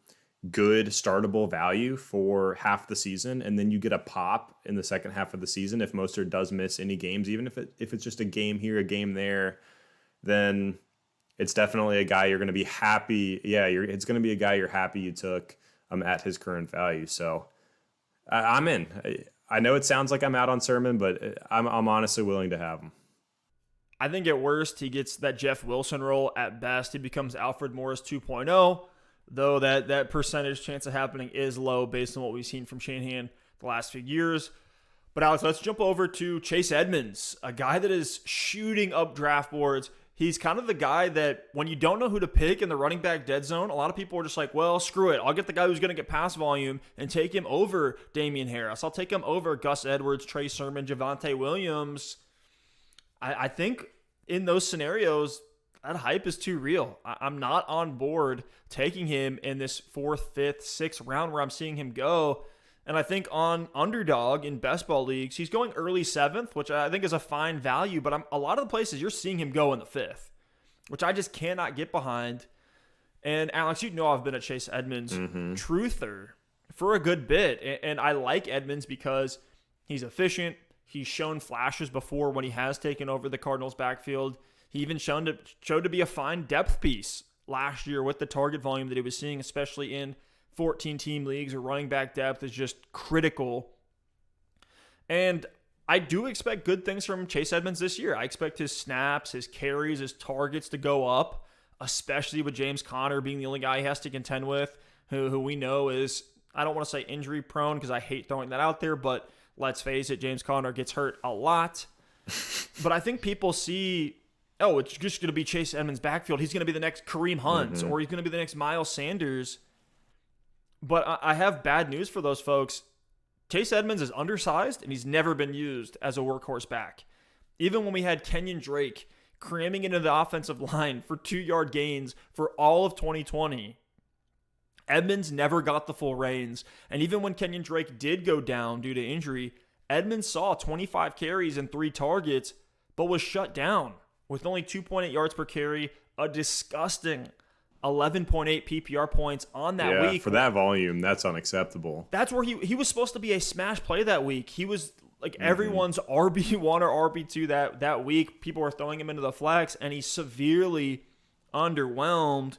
good startable value for half the season, and then you get a pop in the second half of the season, if Mostert does miss any games, even if it's just a game here, a game there, then it's definitely a guy you're going to be happy. Yeah, it's going to be a guy you're happy you took at his current value. So I'm in. I know it sounds like I'm out on Sermon, but I'm honestly willing to have him. I think at worst, he gets that Jeff Wilson role. At best, he becomes Alfred Morris 2.0, though that percentage chance of happening is low based on what we've seen from Shanahan the last few years. But Alex, let's jump over to Chase Edmonds, a guy that is shooting up draft boards. He's kind of the guy that when you don't know who to pick in the running back dead zone, a lot of people are just like, well, screw it. I'll get the guy who's going to get pass volume and take him over Damien Harris. I'll take him over Gus Edwards, Trey Sermon, Javonte Williams. I think in those scenarios, that hype is too real. I'm not on board taking him in this 4th, 5th, 6th round where I'm seeing him go. And I think on Underdog in best ball leagues, he's going early 7th, which I think is a fine value. But a lot of the places you're seeing him go in the 5th, which I just cannot get behind. And Alex, you know I've been a Chase Edmonds truther for a good bit. And I like Edmonds because he's efficient. He's shown flashes before when he has taken over the Cardinals' backfield. He even showed to be a fine depth piece last year with the target volume that he was seeing, especially in 14-team leagues where running back depth is just critical. And I do expect good things from Chase Edmonds this year. I expect his snaps, his carries, his targets to go up, especially with James Conner being the only guy he has to contend with, who we know is, I don't want to say injury prone because I hate throwing that out there, but let's face it, James Conner gets hurt a lot. But I think people see, oh, it's just going to be Chase Edmonds' backfield. He's going to be the next Kareem Hunt, or he's going to be the next Miles Sanders. But I have bad news for those folks. Chase Edmonds is undersized, and he's never been used as a workhorse back. Even when we had Kenyon Drake cramming into the offensive line for 2-yard gains for all of 2020, Edmonds never got the full reins. And even when Kenyon Drake did go down due to injury, Edmonds saw 25 carries and 3 targets, but was shut down with only 2.8 yards per carry, a disgusting 11.8 PPR points on that week. For that volume, that's unacceptable. That's where he was supposed to be a smash play that week. He was like everyone's RB1 or RB2 that week. People were throwing him into the flex, and he severely underwhelmed.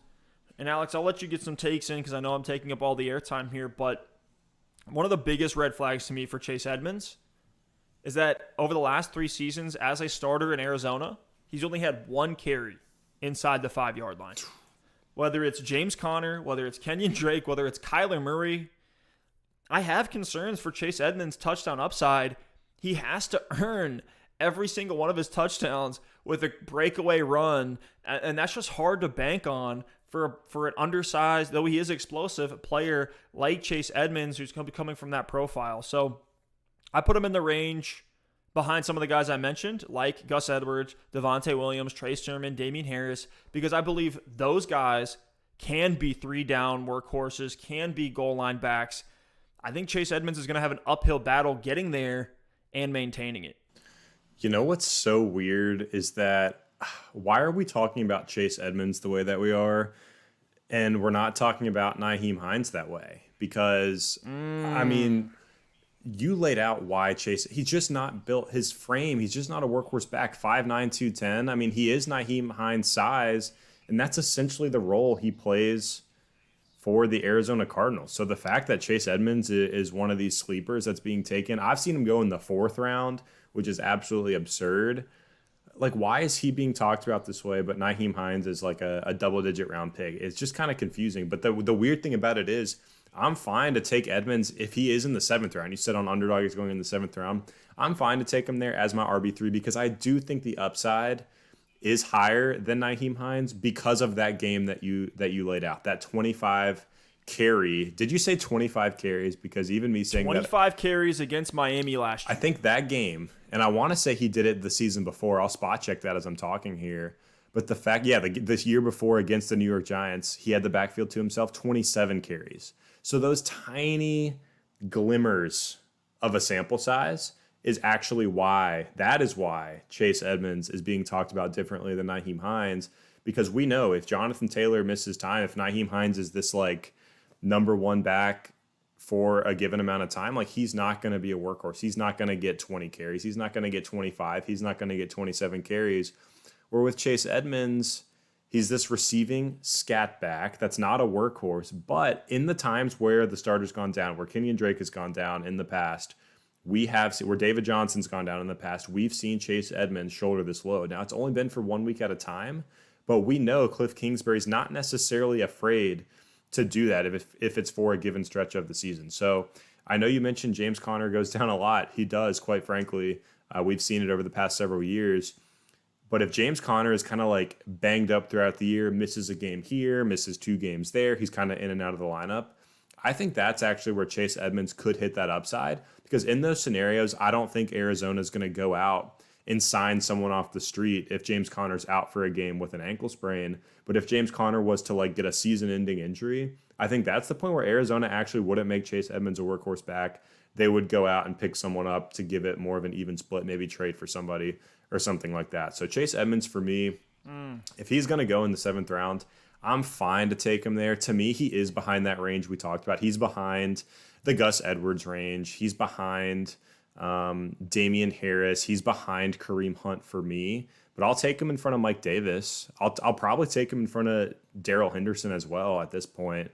And Alex, I'll let you get some takes in because I know I'm taking up all the airtime here, but one of the biggest red flags to me for Chase Edmonds is that over the last 3 seasons as a starter in Arizona, he's only had 1 carry inside the 5-yard line. Whether it's James Conner, whether it's Kenyon Drake, whether it's Kyler Murray, I have concerns for Chase Edmonds' touchdown upside. He has to earn every single one of his touchdowns with a breakaway run, and that's just hard to bank on for an undersized, though he is explosive, player like Chase Edmonds who's going to be coming from that profile. So I put him in the range behind some of the guys I mentioned, like Gus Edwards, Devontae Williams, Trey Sermon, Damien Harris, because I believe those guys can be 3-down workhorses, can be goal line backs. I think Chase Edmonds is going to have an uphill battle getting there and maintaining it. You know what's so weird is that why are we talking about Chase Edmonds the way that we are, and we're not talking about Nyheim Hines that way? Because, I mean, you laid out why Chase, he's just not built his frame. He's just not a workhorse back, 5'9", 210. I mean, he is Nyheim Hines' size, and that's essentially the role he plays for the Arizona Cardinals. So the fact that Chase Edmonds is one of these sleepers that's being taken, I've seen him go in the 4th round, which is absolutely absurd. Like, why is he being talked about this way, but Nyheim Hines is like a double-digit round pick? It's just kind of confusing. But the weird thing about it is I'm fine to take Edmonds if he is in the 7th round. You said on Underdog he's going in the 7th round. I'm fine to take him there as my RB3 because I do think the upside is higher than Nyheim Hines because of that game that you laid out, that 25 carry. Did you say 25 carries? Because even me saying 25 carries against Miami last year. I think that game, and I want to say he did it the season before. I'll spot check that as I'm talking here. But the fact, this year before against the New York Giants, he had the backfield to himself, 27 carries. So those tiny glimmers of a sample size is actually why Chase Edmonds is being talked about differently than Nyheim Hines, because we know if Jonathan Taylor misses time, if Nyheim Hines is this like number 1 back for a given amount of time, like he's not going to be a workhorse. He's not going to get 20 carries. He's not going to get 25. He's not going to get 27 carries. Where with Chase Edmonds, he's this receiving scat back that's not a workhorse, but in the times where the starter's gone down, where Kenyon Drake has gone down in the past, where David Johnson's gone down in the past, we've seen Chase Edmonds shoulder this load. Now, it's only been for 1 week at a time, but we know Cliff Kingsbury's not necessarily afraid to do that if it's for a given stretch of the season. So I know you mentioned James Conner goes down a lot. He does, quite frankly. We've seen it over the past several years. But if James Conner is kind of like banged up throughout the year, misses a game here, misses 2 games there, he's kind of in and out of the lineup, I think that's actually where Chase Edmonds could hit that upside, because in those scenarios, I don't think Arizona is going to go out and sign someone off the street if James Conner's out for a game with an ankle sprain. But if James Conner was to like get a season-ending injury, I think that's the point where Arizona actually wouldn't make Chase Edmonds a workhorse back. They would go out and pick someone up to give it more of an even split, maybe trade for somebody or something like that. So Chase Edmonds, for me, if he's going to go in the 7th round, I'm fine to take him there. To me, he is behind that range we talked about. He's behind the Gus Edwards range. He's behind Damien Harris. He's behind Kareem Hunt for me. But I'll take him in front of Mike Davis. I'll probably take him in front of Darrell Henderson as well at this point.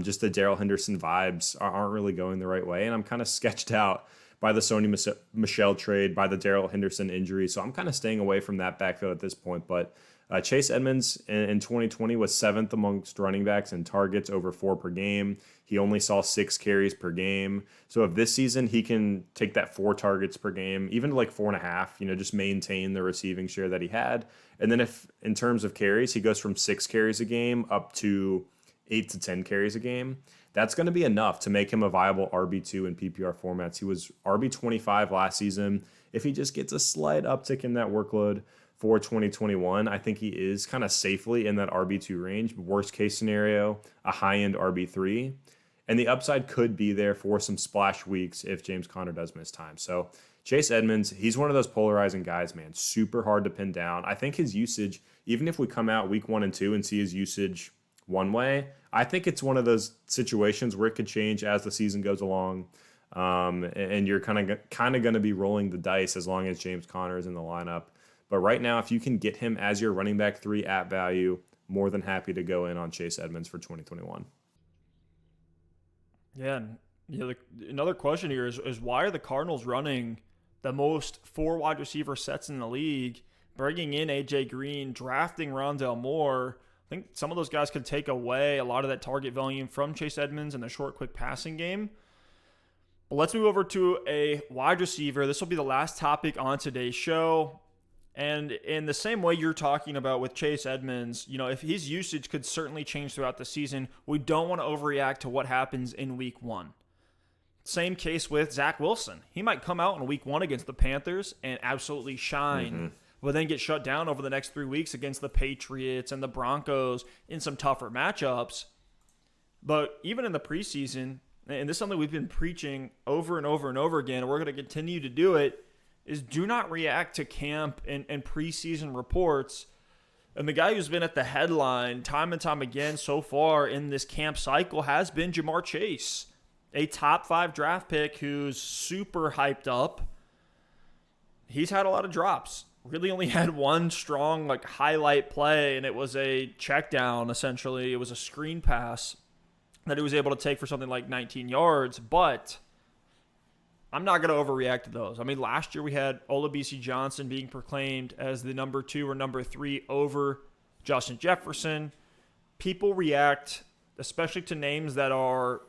Just the Darrell Henderson vibes aren't really going the right way, and I'm kind of sketched out by the Sony Michel trade, by the Darrell Henderson injury. So I'm kind of staying away from that backfield at this point. But Chase Edmonds in 2020 was 7th amongst running backs in targets over 4 per game. He only saw 6 carries per game. So if this season he can take that 4 targets per game, even to like 4.5, just maintain the receiving share that he had. And then if in terms of carries, he goes from 6 carries a game up to 8 to 10 carries a game, that's going to be enough to make him a viable RB2 in PPR formats. He was RB25 last season. If he just gets a slight uptick in that workload for 2021, I think he is kind of safely in that RB2 range. Worst case scenario, a high-end RB3. And the upside could be there for some splash weeks if James Conner does miss time. So Chase Edmonds, he's one of those polarizing guys, man. Super hard to pin down. I think his usage, even if we come out week 1 and 2 and see his usage one way, I think it's one of those situations where it could change as the season goes along. And you're kind of going to be rolling the dice as long as James Conner is in the lineup. But right now, if you can get him as your running back 3 at value, more than happy to go in on Chase Edmonds for 2021. Yeah, and another question here is why are the Cardinals running the most 4 wide receiver sets in the league, bringing in A.J. Green, drafting Rondale Moore? I think some of those guys could take away a lot of that target volume from Chase Edmonds in the short, quick passing game. But let's move over to a wide receiver. This will be the last topic on today's show. And in the same way you're talking about with Chase Edmonds, if his usage could certainly change throughout the season, we don't want to overreact to what happens in week 1. Same case with Zach Wilson. He might come out in week 1 against the Panthers and absolutely shine, but then get shut down over the next 3 weeks against the Patriots and the Broncos in some tougher matchups. But even in the preseason, and this is something we've been preaching over and over and over again, and we're going to continue to do it, is do not react to camp and preseason reports. And the guy who's been at the headline time and time again so far in this camp cycle has been Ja'Marr Chase, a top 5 draft pick who's super hyped up. He's had a lot of drops. Really only had one strong highlight play, and it was a check down, essentially. It was a screen pass that he was able to take for something like 19 yards, but I'm not going to overreact to those. I mean, last year we had Olabisi Johnson being proclaimed as the number 2 or number 3 over Justin Jefferson. People react, especially to names that are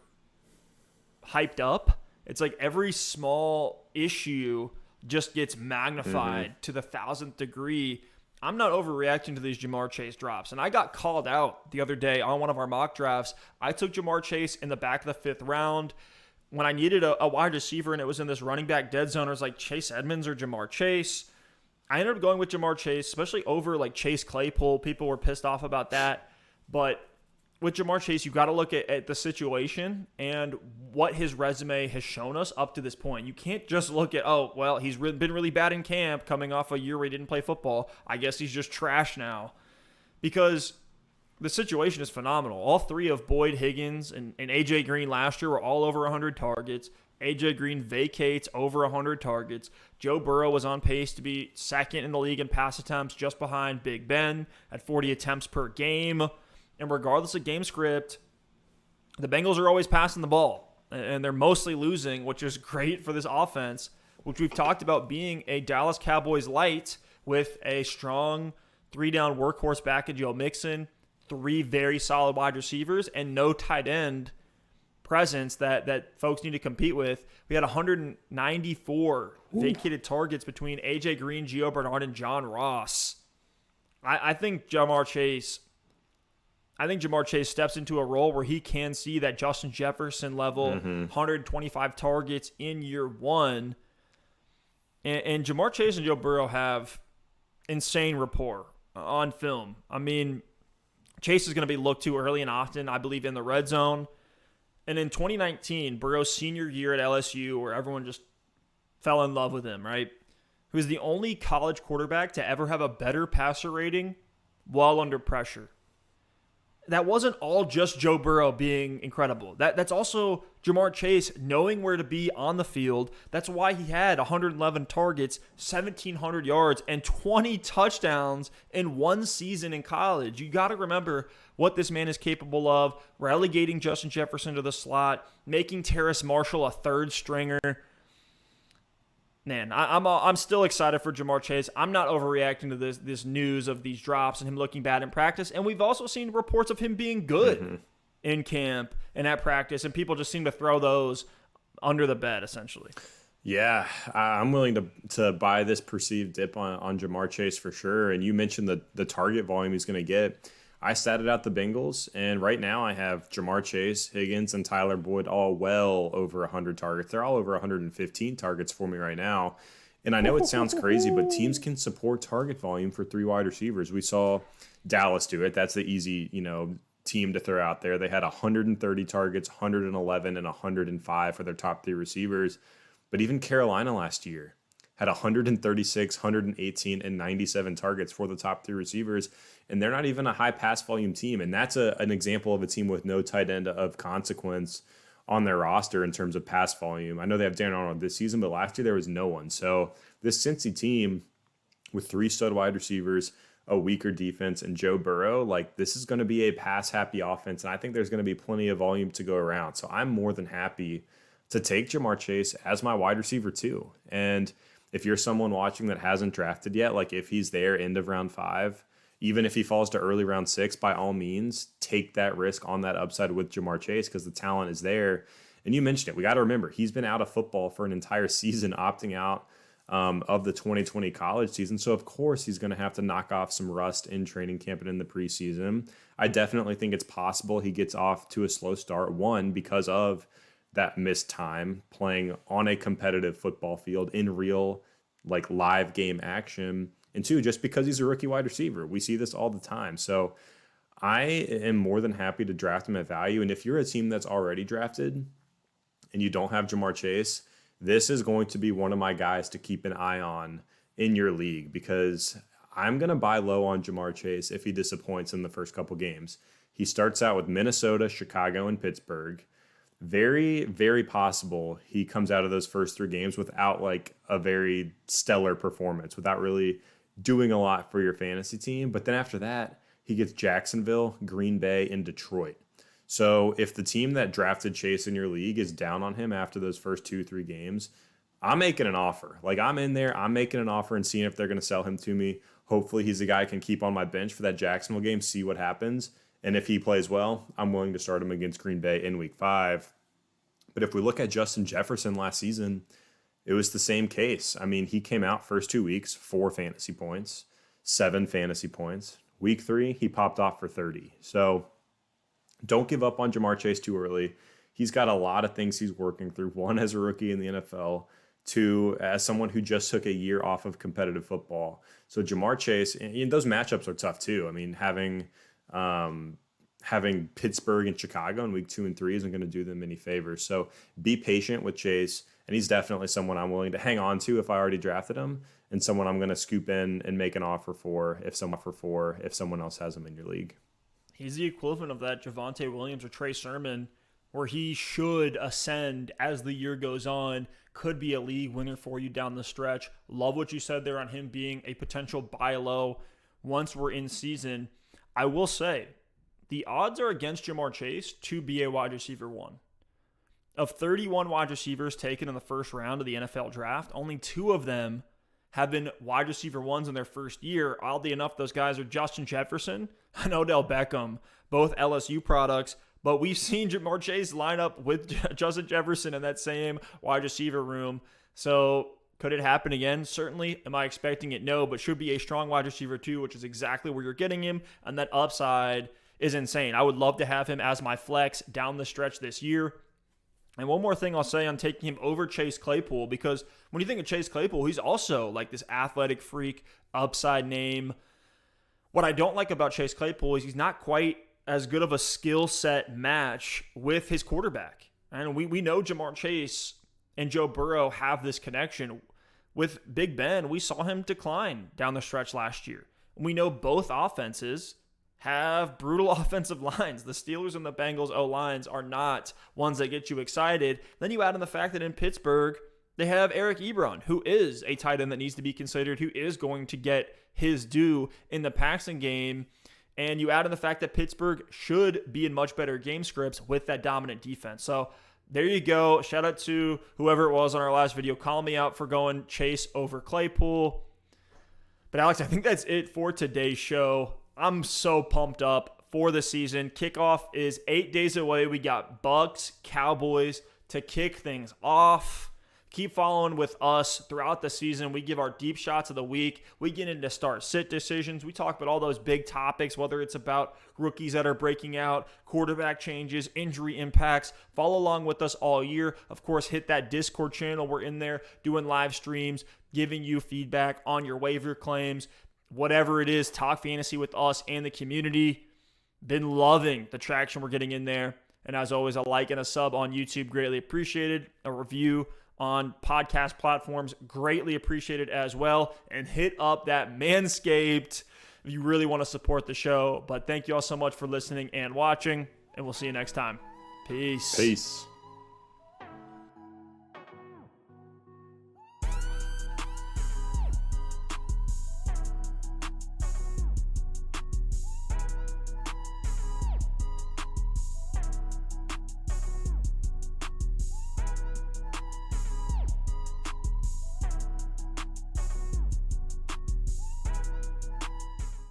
hyped up. It's like every small issue just gets magnified to the 1,000th degree. I'm not overreacting to these Ja'Marr Chase drops. And I got called out the other day on one of our mock drafts. I took Ja'Marr Chase in the back of the 5th round. When I needed a wide receiver and it was in this running back dead zone, I was like Chase Edmonds or Ja'Marr Chase. I ended up going with Ja'Marr Chase, especially over Chase Claypool. People were pissed off about that. But with Ja'Marr Chase, you got to look at the situation and what his resume has shown us up to this point. You can't just look at, he's been really bad in camp coming off a year where he didn't play football. I guess he's just trash now. Because the situation is phenomenal. All 3 of Boyd, Higgins, and A.J. Green last year were all over 100 targets. A.J. Green vacates over 100 targets. Joe Burrow was on pace to be 2nd in the league in pass attempts, just behind Big Ben at 40 attempts per game. And regardless of game script, the Bengals are always passing the ball. And they're mostly losing, which is great for this offense, which we've talked about being a Dallas Cowboys light with a strong 3-down workhorse back in Joe Mixon, 3 very solid wide receivers, and no tight end presence that folks need to compete with. We had 194 vacated targets between A.J. Green, Gio Bernard, and John Ross. I think Ja'Marr Chase steps into a role where he can see that Justin Jefferson level, 125 targets in year 1. And Ja'Marr Chase and Joe Burrow have insane rapport on film. I mean, Chase is going to be looked to early and often, I believe, in the red zone. And in 2019, Burrow's senior year at LSU, where everyone just fell in love with him, right? Who's the only college quarterback to ever have a better passer rating while under pressure. That wasn't all just Joe Burrow being incredible. That's also Ja'Marr Chase knowing where to be on the field. That's why he had 111 targets, 1,700 yards, and 20 touchdowns in one season in college. You got to remember what this man is capable of, relegating Justin Jefferson to the slot, making Terrace Marshall a third stringer. Man, I'm still excited for Jamar Chase. I'm not overreacting to this news of these drops and him looking bad in practice. And we've also seen reports of him being good in camp and at practice, and people just seem to throw those under the bed, essentially. Yeah, I'm willing to buy this perceived dip on Jamar Chase for sure. And you mentioned the target volume he's going to get. I statted out the Bengals, and right now I have Jamar Chase, Higgins, and Tyler Boyd all well over 100 targets. They're all over 115 targets for me right now. And I know it sounds crazy, but teams can support target volume for 3 wide receivers. We saw Dallas do it. That's the easy, team to throw out there. They had 130 targets, 111, and 105 for their top 3 receivers. But even Carolina last year had 136, 118, and 97 targets for the top 3 receivers. And they're not even a high pass volume team. And that's an example of a team with no tight end of consequence on their roster in terms of pass volume. I know they have Dan Arnold this season, but last year there was no one. So this Cincy team with 3 stud wide receivers, a weaker defense, and Joe Burrow, this is going to be a pass-happy offense. And I think there's going to be plenty of volume to go around. So I'm more than happy to take Jamar Chase as my wide receiver too. And if you're someone watching that hasn't drafted yet, if he's there end of round 5, even if he falls to early round 6, by all means, take that risk on that upside with Jamar Chase because the talent is there. And you mentioned it. We got to remember, he's been out of football for an entire season, opting out of the 2020 college season. So, of course, he's going to have to knock off some rust in training camp and in the preseason. I definitely think it's possible he gets off to a slow start, one, because of that missed time playing on a competitive football field in real, live game action. And 2, just because he's a rookie wide receiver. We see this all the time. So I am more than happy to draft him at value. And if you're a team that's already drafted and you don't have Jamar Chase, this is going to be one of my guys to keep an eye on in your league because I'm going to buy low on Jamar Chase if he disappoints in the first couple games. He starts out with Minnesota, Chicago, and Pittsburgh. Very, very possible he comes out of those first 3 games without a very stellar performance, without really doing a lot for your fantasy team. But then after that, he gets Jacksonville, Green Bay, and Detroit. So if the team that drafted Chase in your league is down on him after those first 2-3 games, I'm making an offer. I'm in there, I'm making an offer and seeing if they're going to sell him to me. Hopefully he's a guy I can keep on my bench for that Jacksonville game, see what happens. And if he plays well, I'm willing to start him against Green Bay in week 5. But if we look at Justin Jefferson last season, it was the same case. I mean, he came out first 2 weeks, 4 fantasy points, 7 fantasy points. Week 3, he popped off for 30. So don't give up on Jamar Chase too early. He's got a lot of things he's working through. 1, as a rookie in the NFL. 2, as someone who just took a year off of competitive football. So Jamar Chase, and those matchups are tough too. I mean, having Pittsburgh and Chicago in week 2 and 3 isn't going to do them any favors. So be patient with Chase, and he's definitely someone I'm willing to hang on to if I already drafted him, and someone I'm going to scoop in and make an offer for if someone else has him in your league. He's the equivalent of that Javonte Williams or Trey Sermon, where he should ascend as the year goes on, could be a league winner for you down the stretch. Love what you said there on him being a potential buy low once we're in season. I will say, the odds are against Jamar Chase to be a wide receiver 1. Of 31 wide receivers taken in the first round of the NFL draft, only 2 of them have been wide receiver 1s in their first year. Oddly enough, those guys are Justin Jefferson and Odell Beckham, both LSU products. But we've seen Jamar Chase line up with Justin Jefferson in that same wide receiver room. So could it happen again? Certainly. Am I expecting it? No, but should be a strong wide receiver 2, which is exactly where you're getting him. And that upside is insane. I would love to have him as my flex down the stretch this year. And one more thing I'll say on taking him over Chase Claypool, because when you think of Chase Claypool, he's also this athletic freak upside name. What I don't like about Chase Claypool is he's not quite as good of a skill set match with his quarterback. And we know Jamar Chase and Joe Burrow have this connection. With Big Ben, we saw him decline down the stretch last year. We know both offenses have brutal offensive lines. The Steelers and the Bengals O-lines are not ones that get you excited. Then you add in the fact that in Pittsburgh, they have Eric Ebron, who is a tight end that needs to be considered, who is going to get his due in the passing game. And you add in the fact that Pittsburgh should be in much better game scripts with that dominant defense. So there you go. Shout out to whoever it was on our last video. Call me out for going Chase over Claypool. But Alex, I think that's it for today's show. I'm so pumped up for the season. Kickoff is 8 days away. We got Bucks, Cowboys to kick things off. Keep following with us throughout the season. We give our deep shots of the week. We get into start-sit decisions. We talk about all those big topics, whether it's about rookies that are breaking out, quarterback changes, injury impacts. Follow along with us all year. Of course, hit that Discord channel. We're in there doing live streams, giving you feedback on your waiver claims. Whatever it is, talk fantasy with us and the community. Been loving the traction we're getting in there. And as always, a like and a sub on YouTube, greatly appreciated. A review on podcast platforms, greatly appreciated as well. And hit up that Manscaped if you really want to support the show. But thank you all so much for listening and watching, and we'll see you next time. Peace. Peace.